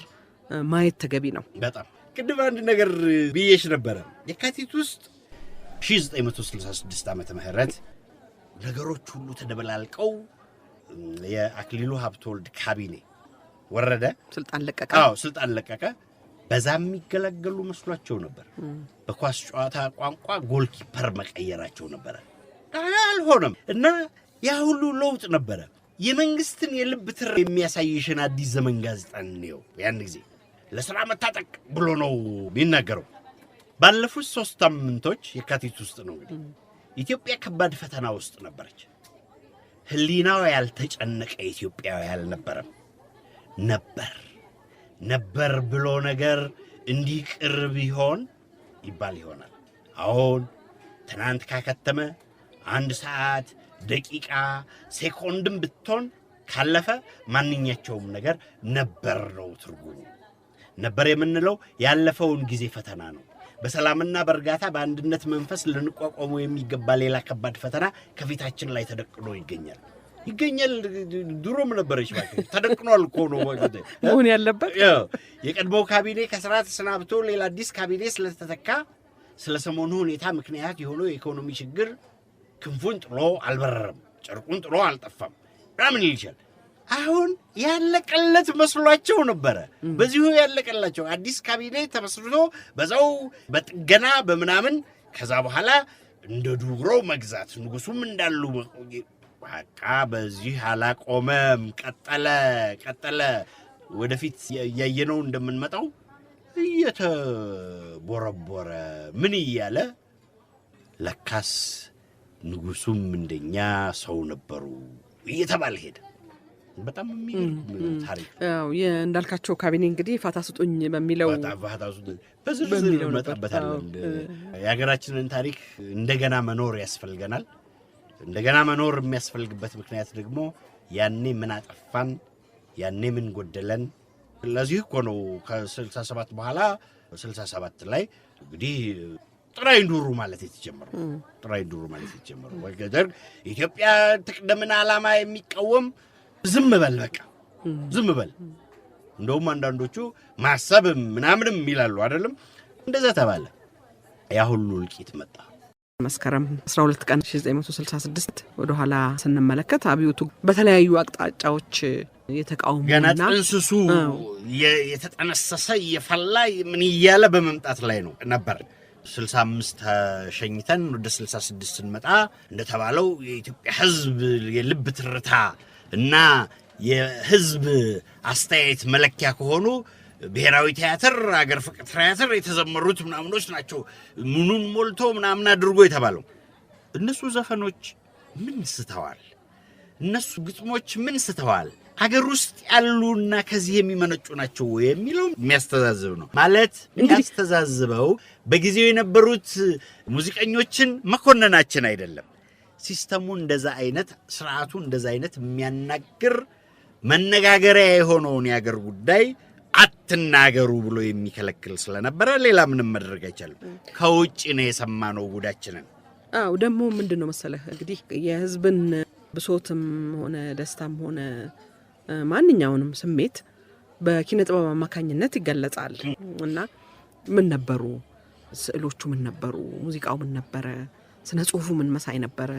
ማየት ተገቢ ነው። በጣም ቅድም አንድ ነገር ብዬሽ ነበረ። የካቲት ውስጥ 1966 ዓመተ ምህረት ነገሮች ሁሉ ተደበላልቀው የአክሊሉ ሀብተወልድ ካቢኔ ወረደ፣ ስልጣን ለቀቀ። ስልጣን ለቀቀ። በዛ የሚገለገሉ መስሏቸው ነበር። በኳስ ጨዋታ ቋንቋ ጎልኪፐር መቀየራቸው ነበረ። አልሆነም እና ያ ሁሉ ለውጥ ነበረ። የመንግስትን የልብ ትር የሚያሳይሽን አዲስ ዘመን ጋዜጣን ነው ያን ጊዜ ለሥራ መታጠቅ ብሎ ነው የሚናገረው። ባለፉት 3 ሳምንቶች የካቲት ውስጥ ነው እንግዲህ ኢትዮጵያ ከባድ ፈተና ውስጥ ነበረች። ህሊናው ያልተጨነቀ ኢትዮጵያዊ አልነበረም። ነበር ብሎ ነገር እንዲህ ቅርብ ይሆን ይባል ይሆናል። አሁን ትናንት ካከተመ 1 ሰዓት ደቂቃ ሴኮንድም ብትሆን ካለፈ ማንኛቸውም ነገር ነበር ነው ትርጉሙ። ነበር የምንለው ያለፈውን ጊዜ ፈተና ነው። በሰላምና በእርጋታ በአንድነት መንፈስ ልንቋቋሙ የሚገባ ሌላ ከባድ ፈተና ከፊታችን ላይ ተደቅኖ ይገኛል። ድሮም ነበረች ማለት ተደቅኗል እኮ ነው መሆን ያለበት። የቀድሞው ካቢኔ ከስራ ተሰናብቶ ሌላ አዲስ ካቢኔ ስለተተካ ስለ ሰሞኑ ሁኔታ ምክንያት የሆነው የኢኮኖሚ ችግር ክንፉን ጥሎ አልበረረም፣ ጨርቁን ጥሎ አልጠፋም ምናምን ይልሻል። አሁን ያለቀለት መስሏቸው ነበረ። በዚሁ ያለቀላቸው አዲስ ካቢኔ ተመስርቶ በዛው በጥገና በምናምን ከዛ በኋላ እንደ ዱሮ መግዛት ንጉሱም እንዳሉ በቃ በዚህ አላቆመም። ቀጠለ። ወደፊት ያየነው እንደምንመጣው እየተቦረቦረ ምን እያለ ለካስ ንጉሱም እንደኛ ሰው ነበሩ እየተባለ ሄደ። በጣም የሚገርም ታሪክ። እንዳልካቸው ካቢኔ እንግዲህ ፋታ ስጡኝ በሚለው በዝርዝር እንመጣበታለን። የሀገራችንን ታሪክ እንደገና መኖር ያስፈልገናል። እንደገና መኖር የሚያስፈልግበት ምክንያት ደግሞ ያኔ ምን አጠፋን፣ ያኔ ምን ጎደለን። ለዚህ እኮ ነው ከ67 በኋላ 67 ላይ እንግዲህ ጥራይ ዱሩ ማለት የተጀመረው። ወገደር ኢትዮጵያ ትቅደምን ዓላማ የሚቃወም ዝም በል፣ በቃ ዝም በል። እንደውም አንዳንዶቹ ማሰብ ምናምንም ይላሉ አይደለም። እንደዛ ተባለ። ያ ሁሉ እልቂት መጣ። መስከረም 12 ቀን 1966 ወደ ኋላ ስንመለከት አብዮቱ በተለያዩ አቅጣጫዎች የተቃውሞና ገና ጥንስሱ የተጠነሰሰ የፈላ ምን እያለ በመምጣት ላይ ነው ነበር። 65 ተሸኝተን ወደ 66 ስንመጣ እንደተባለው የኢትዮጵያ ሕዝብ የልብ ትርታ እና የሕዝብ አስተያየት መለኪያ ከሆኑ ብሔራዊ ቲያትር፣ አገር ፍቅር ቲያትር የተዘመሩት ምናምኖች ናቸው ምኑን ሞልቶ ምናምን አድርጎ የተባለው። እነሱ ዘፈኖች ምን ስተዋል? እነሱ ግጥሞች ምን ስተዋል? አገር ውስጥ ያሉና ከዚህ የሚመነጩ ናቸው የሚለው የሚያስተዛዝብ ነው ማለት። የሚያስተዛዝበው በጊዜው የነበሩት ሙዚቀኞችን መኮንናችን አይደለም። ሲስተሙ እንደዛ አይነት፣ ስርዓቱ እንደዛ አይነት የሚያናግር መነጋገሪያ የሆነውን የአገር ጉዳይ አትናገሩ ብሎ የሚከለክል ስለነበረ ሌላ ምንም ማድረግ አይቻልም። ከውጭ ነው የሰማነው ጉዳችንን። ደግሞ ምንድነው መሰለህ እንግዲህ የህዝብን ብሶትም ሆነ ደስታም ሆነ ማንኛውንም ስሜት በኪነ ጥበብ አማካኝነት ይገለጻል እና ምን ነበሩ ስዕሎቹ ምን ነበሩ፣ ሙዚቃው ምን ነበረ፣ ስነ ጽሁፉ ምን መሳይ ነበረ፣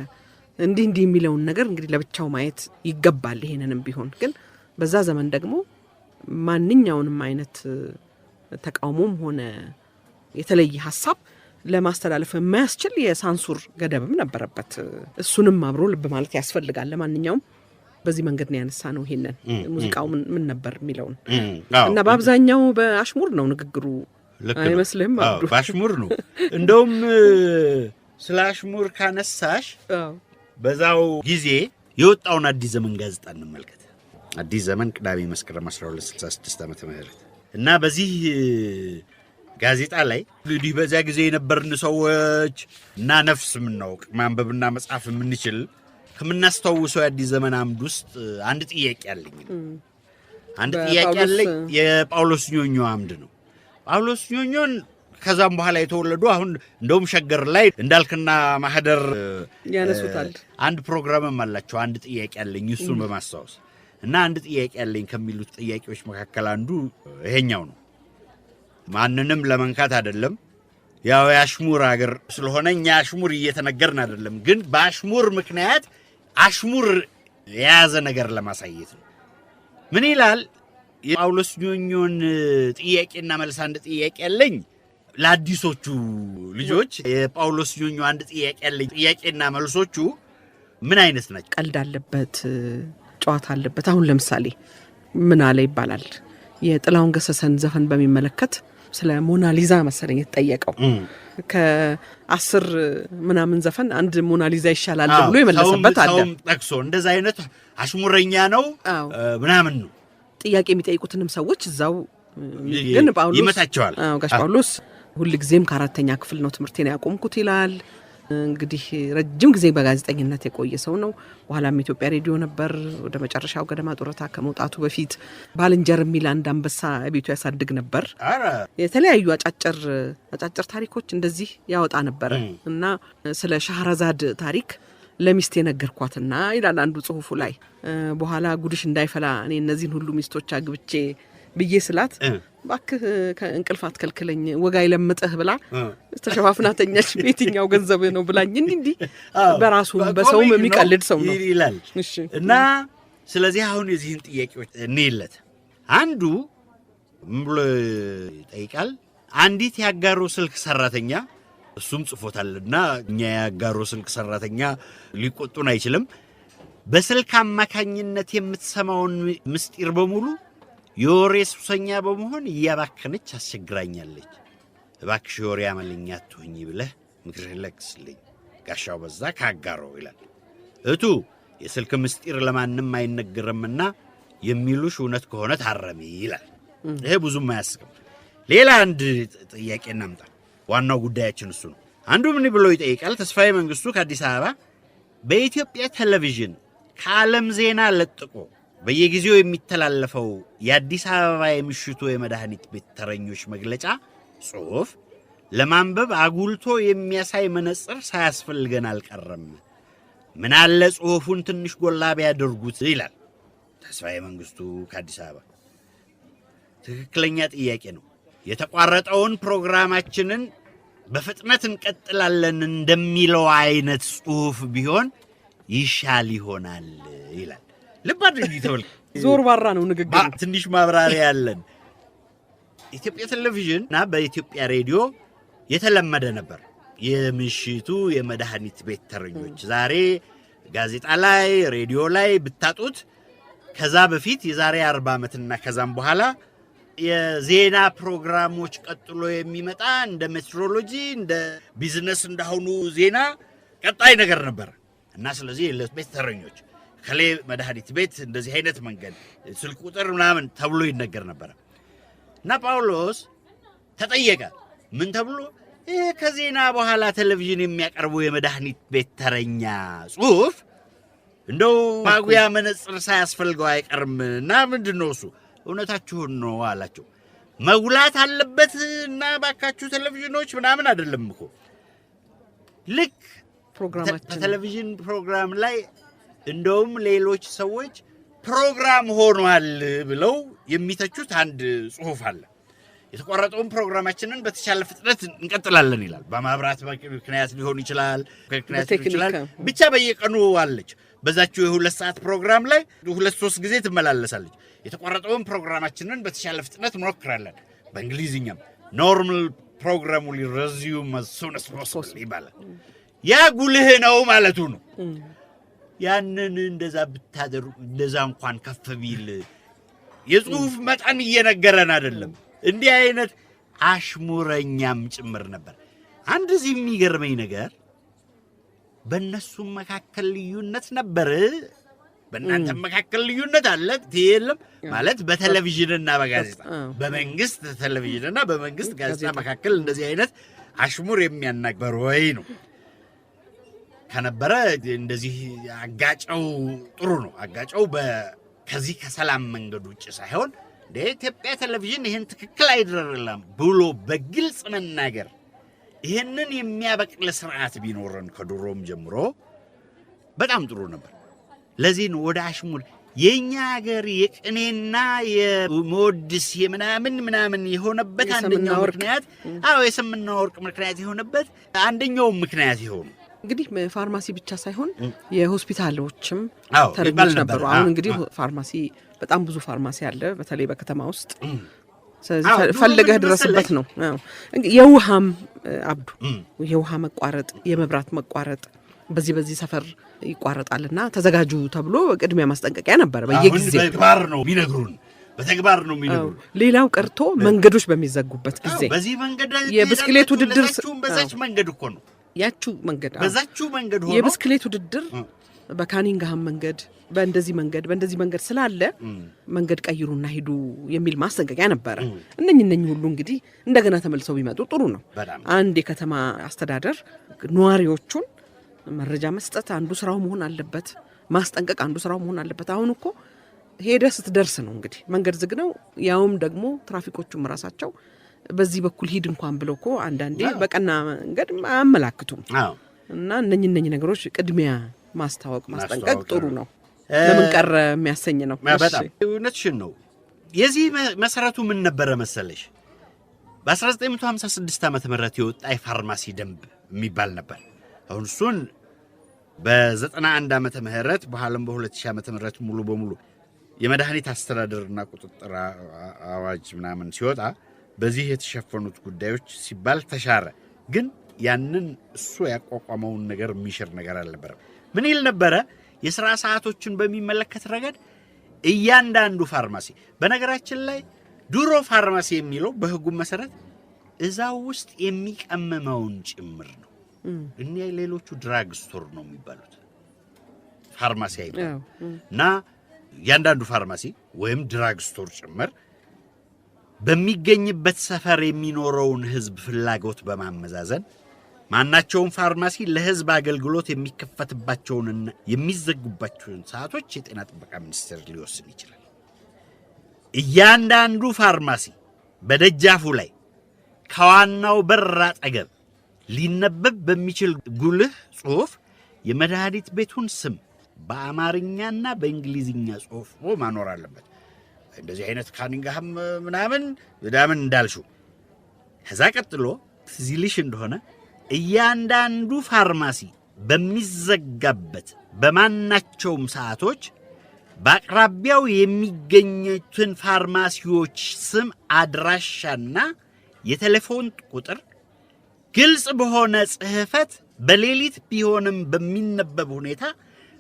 እንዲህ የሚለውን ነገር እንግዲህ ለብቻው ማየት ይገባል። ይሄንንም ቢሆን ግን በዛ ዘመን ደግሞ ማንኛውንም አይነት ተቃውሞም ሆነ የተለየ ሀሳብ ለማስተላለፍ የማያስችል የሳንሱር ገደብም ነበረበት። እሱንም አብሮ ልብ ማለት ያስፈልጋል። ለማንኛውም በዚህ መንገድ ነው ያነሳ ነው ይሄንን ሙዚቃው ምን ነበር የሚለውን እና በአብዛኛው በአሽሙር ነው ንግግሩ አይመስልም? በአሽሙር ነው። እንደውም ስለ አሽሙር ካነሳሽ በዛው ጊዜ የወጣውን አዲስ ዘመን ጋዜጣ እንመልከት። አዲስ ዘመን ቅዳሜ መስከረም 1266 ዓመተ ምህረት እና በዚህ ጋዜጣ ላይ እንግዲህ በዚያ ጊዜ የነበርን ሰዎች እና ነፍስ የምናውቅ ማንበብና መጻፍ የምንችል ከምናስተዋውሰው የአዲስ ዘመን አምድ ውስጥ አንድ ጥያቄ አለኝ። የጳውሎስ ኞኞ አምድ ነው። ጳውሎስ ኞኞን ከዛም በኋላ የተወለዱ አሁን እንደውም ሸገር ላይ እንዳልክና ማህደር ያነሱታል። አንድ ፕሮግራምም አላቸው። አንድ ጥያቄ አለኝ እሱን በማስታወስ እና አንድ ጥያቄ አለኝ ከሚሉት ጥያቄዎች መካከል አንዱ ይሄኛው ነው። ማንንም ለመንካት አይደለም፣ ያው የአሽሙር አገር ስለሆነ እኛ አሽሙር እየተነገርን አይደለም፣ ግን በአሽሙር ምክንያት አሽሙር የያዘ ነገር ለማሳየት ነው። ምን ይላል? የጳውሎስ ኞኞን ጥያቄና መልስ አንድ ጥያቄ አለኝ ለአዲሶቹ ልጆች። የጳውሎስ ኞኞ አንድ ጥያቄ አለኝ። ጥያቄና መልሶቹ ምን አይነት ናቸው? ቀልድ አለበት፣ ጨዋታ አለበት። አሁን ለምሳሌ ምን አለ ይባላል የጥላሁን ገሰሰን ዘፈን በሚመለከት ስለ ሞናሊዛ መሰለኝ የተጠየቀው ከ10 ምናምን ዘፈን አንድ ሞናሊዛ ይሻላል ብሎ የመለሰበት አለ። ሰውም ጠቅሶ እንደዛ አይነት አሽሙረኛ ነው ምናምን ነው። ጥያቄ የሚጠይቁትንም ሰዎች እዛው ግን ጳውሎስ ይመታቸዋል። ጋሽ ጳውሎስ ሁልጊዜም ከአራተኛ ክፍል ነው ትምህርቴን ያቆምኩት ይላል። እንግዲህ ረጅም ጊዜ በጋዜጠኝነት የቆየ ሰው ነው። በኋላም ኢትዮጵያ ሬዲዮ ነበር። ወደ መጨረሻው ገደማ ጡረታ ከመውጣቱ በፊት ባልንጀር የሚል አንድ አንበሳ ቤቱ ያሳድግ ነበር። የተለያዩ አጫጭር ታሪኮች እንደዚህ ያወጣ ነበር እና ስለ ሻህረዛድ ታሪክ ለሚስቴ ነገርኳትና ይላል አንዱ ጽሁፉ ላይ። በኋላ ጉድሽ እንዳይፈላ እኔ እነዚህን ሁሉ ሚስቶች አግብቼ ብዬ ስላት ባክህ ከእንቅልፍ አትከልክለኝ ወጋ ይለምጥህ ብላ ተሸፋፍና ተኛች። በየትኛው ገንዘብ ነው ብላኝ እንዲህ በራሱ በሰውም የሚቀልድ ሰው ነው ይላል። እና ስለዚህ አሁን የዚህን ጥያቄዎች እንይለት። አንዱ ምን ብሎ ይጠይቃል? አንዲት ያጋሩ ስልክ ሰራተኛ እሱም ጽፎታልና እኛ ያጋሩ ስልክ ሰራተኛ ሊቆጡን አይችልም። በስልክ አማካኝነት የምትሰማውን ምስጢር በሙሉ የወሬ ሱሰኛ በመሆን እያባከነች አስቸግራኛለች። እባክሽ የወሬ አመለኛ አትሁኝ ብለህ ምክርህን ለግስልኝ። ጋሻው በዛ ካጋሮ ይላል። እቱ የስልክ ምስጢር ለማንም አይነገርምና የሚሉሽ እውነት ከሆነ ታረሚ ይላል። ይሄ ብዙም አያስቅም። ሌላ አንድ ጥያቄ እናምጣ። ዋናው ጉዳያችን እሱ ነው። አንዱ ምን ብሎ ይጠይቃል? ተስፋዬ መንግስቱ ከአዲስ አበባ በኢትዮጵያ ቴሌቪዥን ከዓለም ዜና ለጥቆ በየጊዜው የሚተላለፈው የአዲስ አበባ የምሽቱ የመድኃኒት ቤት ተረኞች መግለጫ ጽሑፍ ለማንበብ አጉልቶ የሚያሳይ መነጽር ሳያስፈልገን አልቀረም። ምን አለ ጽሑፉን ትንሽ ጎላ ቢያደርጉት ይላል ተስፋዬ መንግስቱ ከአዲስ አበባ። ትክክለኛ ጥያቄ ነው። የተቋረጠውን ፕሮግራማችንን በፍጥነት እንቀጥላለን እንደሚለው አይነት ጽሑፍ ቢሆን ይሻል ይሆናል ይላል። ልብ አድርጊ ተወልክ ዞር ባራ ነው ንግግሩ። ትንሽ ማብራሪያ ያለን ኢትዮጵያ ቴሌቪዥን እና በኢትዮጵያ ሬዲዮ የተለመደ ነበር የምሽቱ የመድኃኒት ቤት ተረኞች። ዛሬ ጋዜጣ ላይ ሬዲዮ ላይ ብታጡት ከዛ በፊት የዛሬ 40 ዓመትና ከዛም በኋላ የዜና ፕሮግራሞች ቀጥሎ የሚመጣ እንደ ሜትሮሎጂ እንደ ቢዝነስ እንዳሁኑ ዜና ቀጣይ ነገር ነበር እና ስለዚህ ለቤት ተረኞች ከሌ መድኃኒት ቤት እንደዚህ አይነት መንገድ ስልክ ቁጥር ምናምን ተብሎ ይነገር ነበር እና ጳውሎስ ተጠየቀ። ምን ተብሎ? ከዜና በኋላ ቴሌቪዥን የሚያቀርቡ የመድኃኒት ቤት ተረኛ ጽሑፍ እንደው ማጉያ መነጽር ሳያስፈልገው አይቀርም እና ምንድነው እሱ? እውነታችሁን ነው አላቸው። መጉላት አለበት እና ባካችሁ ቴሌቪዥኖች ምናምን አይደለም እኮ ልክ ፕሮግራማችን ቴሌቪዥን ፕሮግራም ላይ እንደውም ሌሎች ሰዎች ፕሮግራም ሆኗል ብለው የሚተቹት አንድ ጽሑፍ አለ። የተቋረጠውን ፕሮግራማችንን በተቻለ ፍጥነት እንቀጥላለን ይላል። በማብራት ምክንያት ሊሆን ይችላል፣ ብቻ በየቀኑ አለች። በዛችው የ2 ሰዓት ፕሮግራም ላይ 2-3 ጊዜ ትመላለሳለች። የተቋረጠውን ፕሮግራማችንን በተቻለ ፍጥነት እንሞክራለን። በእንግሊዝኛም ኖርማል ፕሮግራሙ ሪዚዩም as soon as possible ይባላል። ያ ጉልህ ነው ማለቱ ነው። ያንን እንደዛ ብታደሩ እንደዛ እንኳን ከፍ ቢል የጽሁፍ መጠን እየነገረን አይደለም። እንዲህ አይነት አሽሙረኛም ጭምር ነበር። አንድ እዚህ የሚገርመኝ ነገር በእነሱም መካከል ልዩነት ነበር። በእናንተ መካከል ልዩነት አለ የለም ማለት በቴሌቪዥንና በጋዜጣ በመንግስት ቴሌቪዥንና በመንግስት ጋዜጣ መካከል እንደዚህ አይነት አሽሙር የሚያናገር ወይ ነው ከነበረ እንደዚህ አጋጨው ጥሩ ነው። አጋጨው ከዚህ ከሰላም መንገድ ውጭ ሳይሆን ለኢትዮጵያ ቴሌቪዥን ይሄን ትክክል አይደለም ብሎ በግልጽ መናገር ይሄንን የሚያበቅል ስርዓት ቢኖርን ከድሮም ጀምሮ በጣም ጥሩ ነበር። ለዚህ ነው ወደ አሽሙር የኛ ሀገር የቅኔና የሞድስ የምናምን የሆነበት አንደኛው ምክንያት የስምና ወርቅ ምክንያት የሆነበት አንደኛው ምክንያት ይሆን እንግዲህ ፋርማሲ ብቻ ሳይሆን የሆስፒታሎችም ተረኞች ነበሩ። አሁን እንግዲህ ፋርማሲ በጣም ብዙ ፋርማሲ አለ በተለይ በከተማ ውስጥ ፈልገህ ድረስበት ነው። የውሃም አብዱ የውሃ መቋረጥ የመብራት መቋረጥ በዚህ ሰፈር ይቋረጣልና ተዘጋጁ ተብሎ ቅድሚያ ማስጠንቀቂያ ነበር በየጊዜው። በተግባር ነው የሚነግሩን። ሌላው ቀርቶ መንገዶች በሚዘጉበት ጊዜ በዚህ መንገድ የብስክሌት ውድድር በዛች መንገድ እኮ ነው ያቹ መንገድ በዛቹ መንገድ ሆኖ የብስክሌት ውድድር በካኒንግሃም መንገድ በእንደዚህ መንገድ ስላለ መንገድ ቀይሩና ሂዱ የሚል ማስጠንቀቂያ ነበር። እነኚህ ሁሉ እንግዲህ እንደገና ተመልሰው ቢመጡ ጥሩ ነው። አንድ የከተማ አስተዳደር ነዋሪዎቹን መረጃ መስጠት አንዱ ስራው መሆን አለበት፣ ማስጠንቀቅ አንዱ ስራው መሆን አለበት። አሁን እኮ ሄደ ስትደርስ ነው እንግዲህ መንገድ ዝግ ነው። ያውም ደግሞ ትራፊኮቹም ራሳቸው በዚህ በኩል ሂድ እንኳን ብለው እኮ አንዳንዴ በቀና መንገድ አያመላክቱም። እና እነኚህ ነገሮች ቅድሚያ ማስጠንቀቅ ጥሩ ነው። ለምን ቀረ የሚያሰኝ ነው። በጣም እውነትሽን ነው። የዚህ መሰረቱ ምን ነበረ መሰለሽ? በ1956 ዓመተ ምህረት የወጣ የፋርማሲ ደንብ የሚባል ነበር። አሁን እሱን በ91 ዓመተ ምህረት በኋላም በ2000 ዓመተ ምህረት ሙሉ በሙሉ የመድኃኒት አስተዳደርና ቁጥጥር አዋጅ ምናምን ሲወጣ በዚህ የተሸፈኑት ጉዳዮች ሲባል ተሻረ። ግን ያንን እሱ ያቋቋመውን ነገር የሚሽር ነገር አልነበረም። ምን ይል ነበረ? የሥራ ሰዓቶችን በሚመለከት ረገድ እያንዳንዱ ፋርማሲ በነገራችን ላይ ድሮ ፋርማሲ የሚለው በሕጉ መሰረት እዛው ውስጥ የሚቀመመውን ጭምር ነው። እኛ ሌሎቹ ድራግ ስቶር ነው የሚባሉት ፋርማሲ አይደለም። እና እያንዳንዱ ፋርማሲ ወይም ድራግ ስቶር ጭምር በሚገኝበት ሰፈር የሚኖረውን ሕዝብ ፍላጎት በማመዛዘን ማናቸውም ፋርማሲ ለሕዝብ አገልግሎት የሚከፈትባቸውንና የሚዘጉባቸውን ሰዓቶች የጤና ጥበቃ ሚኒስቴር ሊወስን ይችላል። እያንዳንዱ ፋርማሲ በደጃፉ ላይ ከዋናው በር አጠገብ ሊነበብ በሚችል ጉልህ ጽሑፍ የመድኃኒት ቤቱን ስም በአማርኛና በእንግሊዝኛ ጽፎ ማኖር አለበት። እንደዚህ አይነት ካኒንግሃም ምናምን እንዳልሽው። ከዛ ቀጥሎ ትዝልሽ እንደሆነ እያንዳንዱ ፋርማሲ በሚዘጋበት በማናቸውም ሰዓቶች በአቅራቢያው የሚገኙትን ፋርማሲዎች ስም አድራሻና የቴሌፎን ቁጥር ግልጽ በሆነ ጽሕፈት በሌሊት ቢሆንም በሚነበብ ሁኔታ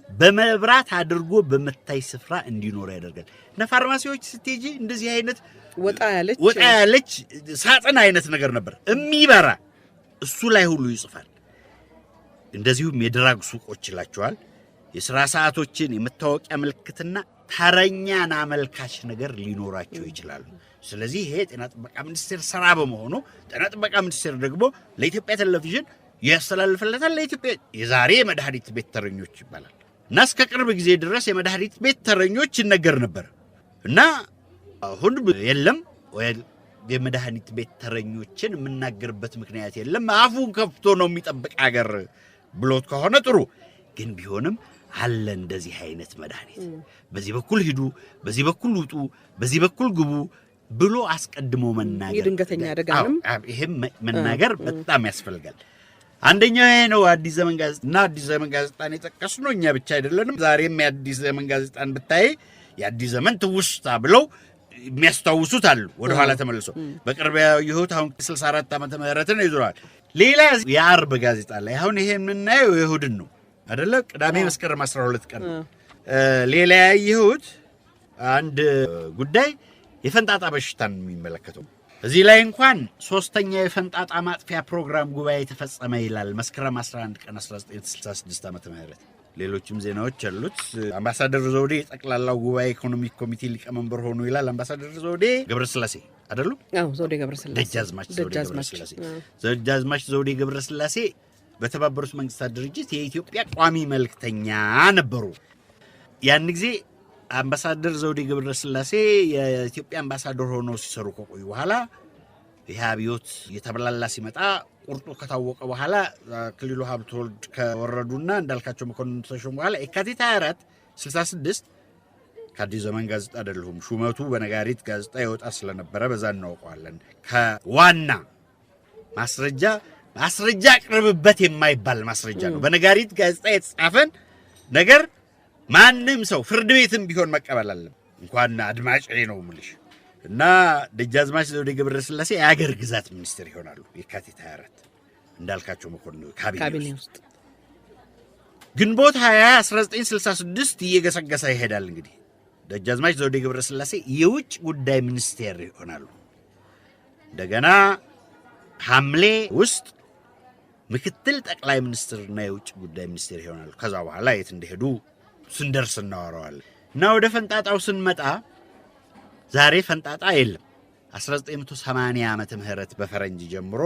በመብራት አድርጎ በመታይ ስፍራ እንዲኖር ያደርጋል። እና ፋርማሲዎች ስትሄጂ እንደዚህ አይነት ወጣ ያለች ሳጥን አይነት ነገር ነበር የሚበራ እሱ ላይ ሁሉ ይጽፋል። እንደዚሁም የድራግ ሱቆች ይላቸዋል የሥራ ሰዓቶችን የመታወቂያ ምልክትና ተረኛና አመልካች ነገር ሊኖራቸው ይችላሉ። ስለዚህ ይሄ ጤና ጥበቃ ሚኒስቴር ሥራ በመሆኑ ጤና ጥበቃ ሚኒስቴር ደግሞ ለኢትዮጵያ ቴሌቪዥን ያስተላልፈለታል። ለኢትዮጵያ የዛሬ የመድኃኒት ቤት ተረኞች ይባላል እና እስከ ቅርብ ጊዜ ድረስ የመድኃኒት ቤት ተረኞች ይነገር ነበር እና አሁን የለም ወይ የመድኃኒት ቤት ተረኞችን የምናገርበት ምክንያት የለም። አፉን ከፍቶ ነው የሚጠብቅ አገር ብሎት ከሆነ ጥሩ። ግን ቢሆንም አለ እንደዚህ አይነት መድኃኒት በዚህ በኩል ሂዱ፣ በዚህ በኩል ውጡ፣ በዚህ በኩል ግቡ ብሎ አስቀድሞ መናገር የድንገተኛ አደጋንም ይሄም መናገር በጣም ያስፈልጋል። አንደኛው ይሄ ነው። አዲስ ዘመን ጋዜጣና አዲስ ዘመን ጋዜጣን የጠቀስነው እኛ ብቻ አይደለንም። ዛሬም የአዲስ ዘመን ጋዜጣን ብታይ የአዲስ ዘመን ትውስታ ብለው የሚያስታውሱት አሉ። ወደ ኋላ ተመልሶ በቅርብ ያየሁት አሁን 64 ዓመተ ምህረትን ይዟል። ሌላ የአርብ ጋዜጣ ላይ አሁን ይሄ የምናየው የእሁድን ነው አይደለ? ቅዳሜ መስከረም 12 ቀን ሌላ ያየሁት አንድ ጉዳይ የፈንጣጣ በሽታን የሚመለከተው እዚህ ላይ እንኳን ሶስተኛ የፈንጣጣ ማጥፊያ ፕሮግራም ጉባኤ ተፈጸመ ይላል። መስከረም 11 ቀን 1966 ዓመተ ምህረት ሌሎችም ዜናዎች አሉት። አምባሳደር ዘውዴ ጠቅላላው ጉባኤ ኢኮኖሚክ ኮሚቴ ሊቀመንበር ሆኑ ይላል። አምባሳደር ዘውዴ ገብረስላሴ አይደሉ? አዎ ዘውዴ ገብረስላሴ ደጃዝማች ዘውዴ ገብረስላሴ በተባበሩት መንግስታት ድርጅት የኢትዮጵያ ቋሚ መልእክተኛ ነበሩ። ያን ጊዜ አምባሳደር ዘውዴ ገብረስላሴ የኢትዮጵያ አምባሳደር ሆነው ሲሰሩ ከቆዩ በኋላ ይህ አብዮት እየተበላላ ሲመጣ ቁርጡ ከታወቀ በኋላ አክሊሉ ሀብተወልድ ከወረዱና እንዳልካቸው መኮንን ተሾሙ በኋላ የካቲት 24 66 ከአዲስ ዘመን ጋዜጣ አይደለሁም ሹመቱ በነጋሪት ጋዜጣ ይወጣ ስለነበረ በዛ እናውቀዋለን። ከዋና ማስረጃ አቅርብበት የማይባል ማስረጃ ነው። በነጋሪት ጋዜጣ የተጻፈን ነገር ማንም ሰው ፍርድ ቤትም ቢሆን መቀበል አለ። እንኳን አድማጭ ነው የምልሽ። እና ደጃዝማች ዘውዴ ገብረስላሴ የአገር ግዛት ሚኒስትር ይሆናሉ የካቲት 24 እንዳልካቸው መኮንን ካቢኔ ውስጥ። ግንቦት 20 1966 እየገሰገሰ ይሄዳል። እንግዲህ ደጃዝማች ዘውዴ ገብረስላሴ የውጭ ጉዳይ ሚኒስቴር ይሆናሉ። እንደገና ሐምሌ ውስጥ ምክትል ጠቅላይ ሚኒስትርና የውጭ ጉዳይ ሚኒስቴር ይሆናሉ። ከዛ በኋላ የት እንደሄዱ ስንደርስ እናወራዋለን። እና ወደ ፈንጣጣው ስንመጣ ዛሬ ፈንጣጣ የለም። 1980 ዓመተ ምህረት በፈረንጅ ጀምሮ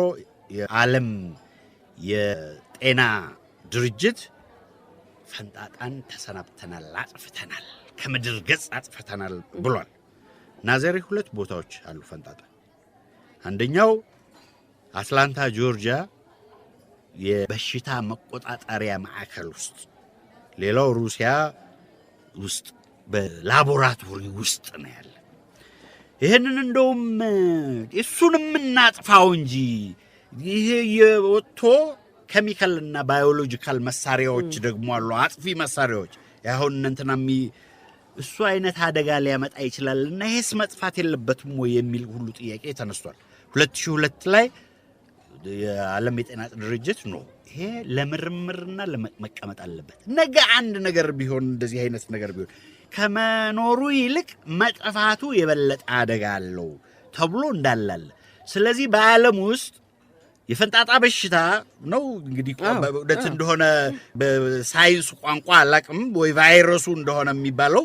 የዓለም የጤና ድርጅት ፈንጣጣን ተሰናብተናል፣ አጥፍተናል፣ ከምድር ገጽ አጥፍተናል ብሏል። እና ዛሬ ሁለት ቦታዎች አሉ ፈንጣጣ። አንደኛው አትላንታ ጆርጂያ የበሽታ መቆጣጠሪያ ማዕከል ውስጥ፣ ሌላው ሩሲያ ውስጥ በላቦራቶሪ ውስጥ ነው ያለ። ይሄንን እንደውም እሱንም እናጥፋው እንጂ ይሄ የወጥቶ ኬሚካልና ባዮሎጂካል መሳሪያዎች ደግሞ አሉ፣ አጥፊ መሳሪያዎች። ያሁን እንትናም እሱ አይነት አደጋ ሊያመጣ ይችላልና ይሄስ መጥፋት የለበትም ወይ የሚል ሁሉ ጥያቄ ተነስቷል። 2002 ላይ የዓለም የጤና ድርጅት ነው ይሄ ለምርምርና ለመቀመጥ አለበት። ነገ አንድ ነገር ቢሆን እንደዚህ አይነት ነገር ቢሆን ከመኖሩ ይልቅ መጥፋቱ የበለጠ አደጋ አለው ተብሎ እንዳላለ። ስለዚህ በዓለም ውስጥ የፈንጣጣ በሽታ ነው እንግዲህ ወደት እንደሆነ በሳይንስ ቋንቋ አላቅም ወይ ቫይረሱ እንደሆነ የሚባለው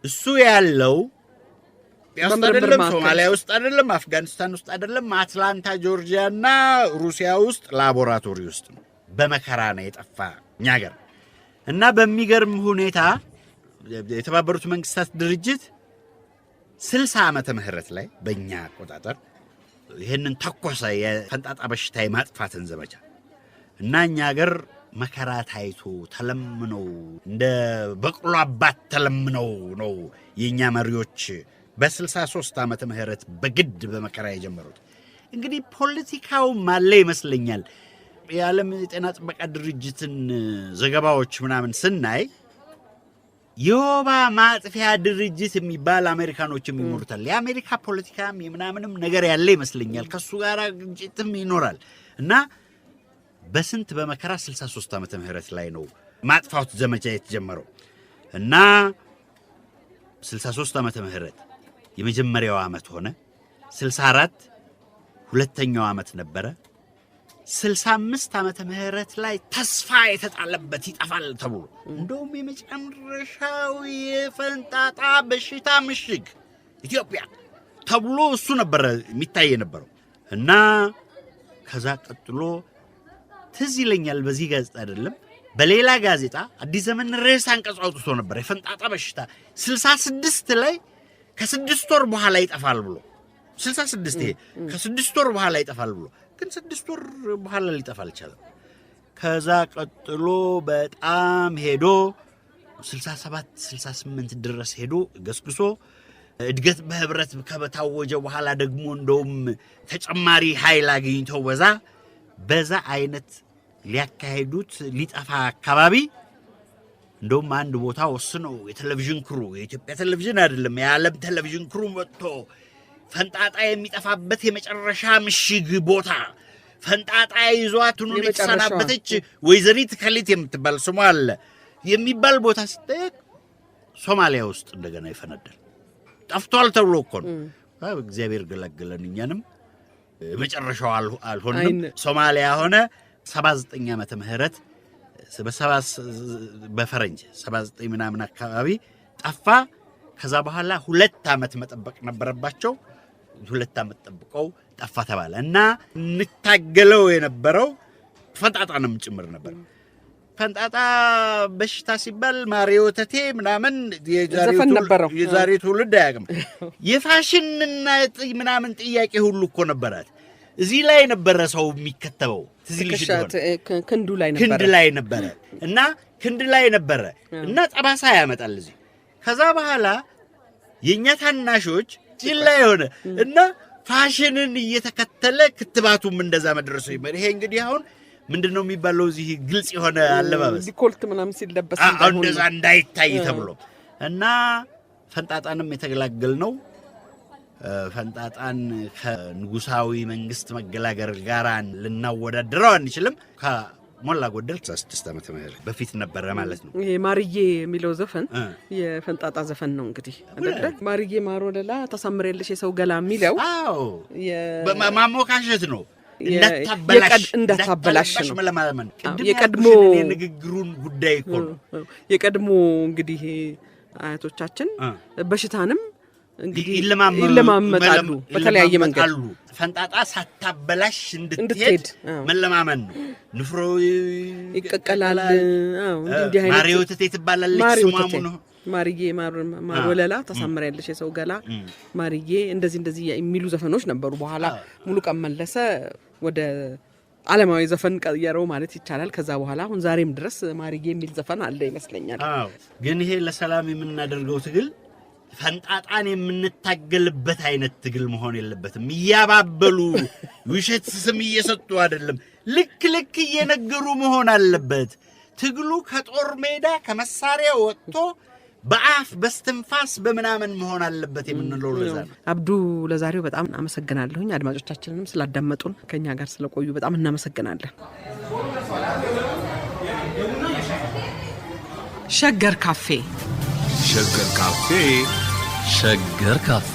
እሱ ያለው ውስጥ አይደለም፣ ሶማሊያ ውስጥ አይደለም፣ አፍጋኒስታን ውስጥ አይደለም፣ አትላንታ ጆርጂያና ሩሲያ ውስጥ ላቦራቶሪ ውስጥ ነው። በመከራ ነው የጠፋ እኛ ሀገር። እና በሚገርም ሁኔታ የተባበሩት መንግስታት ድርጅት 60 ዓመተ ምህረት ላይ በእኛ አቆጣጠር ይህንን ተኮሰ የፈንጣጣ በሽታ የማጥፋትን ዘመቻ። እና እኛ ሀገር መከራ ታይቶ ተለምነው እንደ በቅሎ አባት ተለምነው ነው የእኛ መሪዎች በ63 ዓመተ ምህረት በግድ በመከራ የጀመሩት። እንግዲህ ፖለቲካው ማለ ይመስለኛል። የዓለም የጤና ጥበቃ ድርጅትን ዘገባዎች ምናምን ስናይ የወባ ማጥፊያ ድርጅት የሚባል አሜሪካኖች የሚመሩታል። የአሜሪካ ፖለቲካም የምናምንም ነገር ያለ ይመስለኛል። ከሱ ጋር ግጭትም ይኖራል። እና በስንት በመከራ 63 ዓመተ ምህረት ላይ ነው ማጥፋት ዘመቻ የተጀመረው። እና 63 ዓመተ ምህረት የመጀመሪያው ዓመት ሆነ። 64 ሁለተኛው ዓመት ነበረ። 65 ዓመተ ምህረት ላይ ተስፋ የተጣለበት ይጠፋል ተብሎ እንደውም የመጨረሻው የፈንጣጣ በሽታ ምሽግ ኢትዮጵያ ተብሎ እሱ ነበረ የሚታይ የነበረው። እና ከዛ ቀጥሎ ትዝ ይለኛል በዚህ ጋዜጣ አይደለም በሌላ ጋዜጣ አዲስ ዘመን ርዕስ አንቀጽ አውጥቶ ነበር የፈንጣጣ በሽታ 66 ላይ ከ6 ወር በኋላ ይጠፋል ብሎ 66 ይሄ ከ6 ወር በኋላ ይጠፋል ብሎ ግን 6 ወር በኋላ ሊጠፋ አልቻለም። ከዛ ቀጥሎ በጣም ሄዶ 67 68 ድረስ ሄዶ ገስግሶ እድገት በህብረት ከበታወጀ በኋላ ደግሞ እንደውም ተጨማሪ ኃይል አግኝተው በዛ አይነት ሊያካሄዱት ሊጠፋ አካባቢ እንደውም አንድ ቦታ ወስነው የቴሌቪዥን ክሩ የኢትዮጵያ ቴሌቪዥን አይደለም የዓለም ቴሌቪዥን ክሩ መጥቶ ፈንጣጣ የሚጠፋበት የመጨረሻ ምሽግ ቦታ ፈንጣጣ ይዟት ነው የተሰናበተች ወይዘሪት ከሊት የምትባል ስሟ አለ የሚባል ቦታ ሲጠየቅ ሶማሊያ ውስጥ እንደገና ይፈነዳል። ጠፍቷል ተብሎ እኮ ነው። እግዚአብሔር ገላገለን እኛንም መጨረሻው አልሆነም። ሶማሊያ ሆነ 79 ዓመተ ምህረት በፈረንጅ 79 ምናምን አካባቢ ጠፋ። ከዛ በኋላ 2 ዓመት መጠበቅ ነበረባቸው። 2 ዓመት ጠብቀው ጠፋ ተባለ እና እንታገለው የነበረው ፈንጣጣንም ጭምር ነበር። ፈንጣጣ በሽታ ሲባል ማሪዮ ተቴ ምናምን የዛሬ ትውልድ አያውቅም። የፋሽንና ምናምን ጥያቄ ሁሉ እኮ ነበራት። እዚህ ላይ ነበረ ሰው የሚከተበው ክንዱ ላይ ነበረ እና ክንድ ላይ ነበረ እና ጠባሳ ያመጣል እዚህ። ከዛ በኋላ የኛ ታናሾች ሲል ላይ ሆነ እና ፋሽንን እየተከተለ ክትባቱም እንደዛ መድረሱ ይመር። ይሄ እንግዲህ አሁን ምንድነው የሚባለው እዚህ ግልጽ የሆነ አለባበስ ዲኮልት ምናምን ሲለበስ እንደዛ እንዳይታይ ተብሎ እና ፈንጣጣንም የተገላገል ነው። ፈንጣጣን ከንጉሳዊ መንግስት መገላገል ጋር ልናወዳድረው አንችልም። ከሞላ ጎደል 16 ዓመት በፊት ነበረ ማለት ነው። ይሄ ማርዬ የሚለው ዘፈን የፈንጣጣ ዘፈን ነው እንግዲህ አይደል? ማርዬ ማሮለላ ተሳምሬልሽ የሰው ገላ የሚለው ማሞካሸት ነው። እንዳታበላሽ ነው ለማመን የቀድሞ ንግግሩን ጉዳይ እኮ ነው። የቀድሞ እንግዲህ አያቶቻችን በሽታንም እንግዲህ ይለማመጣሉ በተለያየ መንገድ ፈንጣጣ ሳታበላሽ እንድትሄድ መለማመን ነው። ንፍሮ ይቀቀላል። እንዲህ አይነት ማሪዮ ተቴ ትባላለች ስሟሙ ነው። ማርዬ ማሮለላ ተሳምሬልሽ የሰው ገላ ማርዬ እንደዚህ የሚሉ ዘፈኖች ነበሩ። በኋላ ሙሉ ቀን መለሰ ወደ ዓለማዊ ዘፈን ቀየረው ማለት ይቻላል። ከዛ በኋላ አሁን ዛሬም ድረስ ማርዬ የሚል ዘፈን አለ ይመስለኛል። ግን ይሄ ለሰላም የምናደርገው ትግል ፈንጣጣን የምንታገልበት አይነት ትግል መሆን የለበትም። እያባበሉ ውሸት ስም እየሰጡ አይደለም፣ ልክ እየነገሩ መሆን አለበት። ትግሉ ከጦር ሜዳ ከመሳሪያ ወጥቶ በአፍ በስተንፋስ በመናመን መሆን አለበት የምንለው ለዛ ነው። አብዱ ለዛሬው በጣም አመሰግናለሁኝ። አድማጮቻችንንም ስላዳመጡን ከኛ ጋር ስለቆዩ በጣም እናመሰግናለን። ሸገር ካፌ ሸገር ካፌ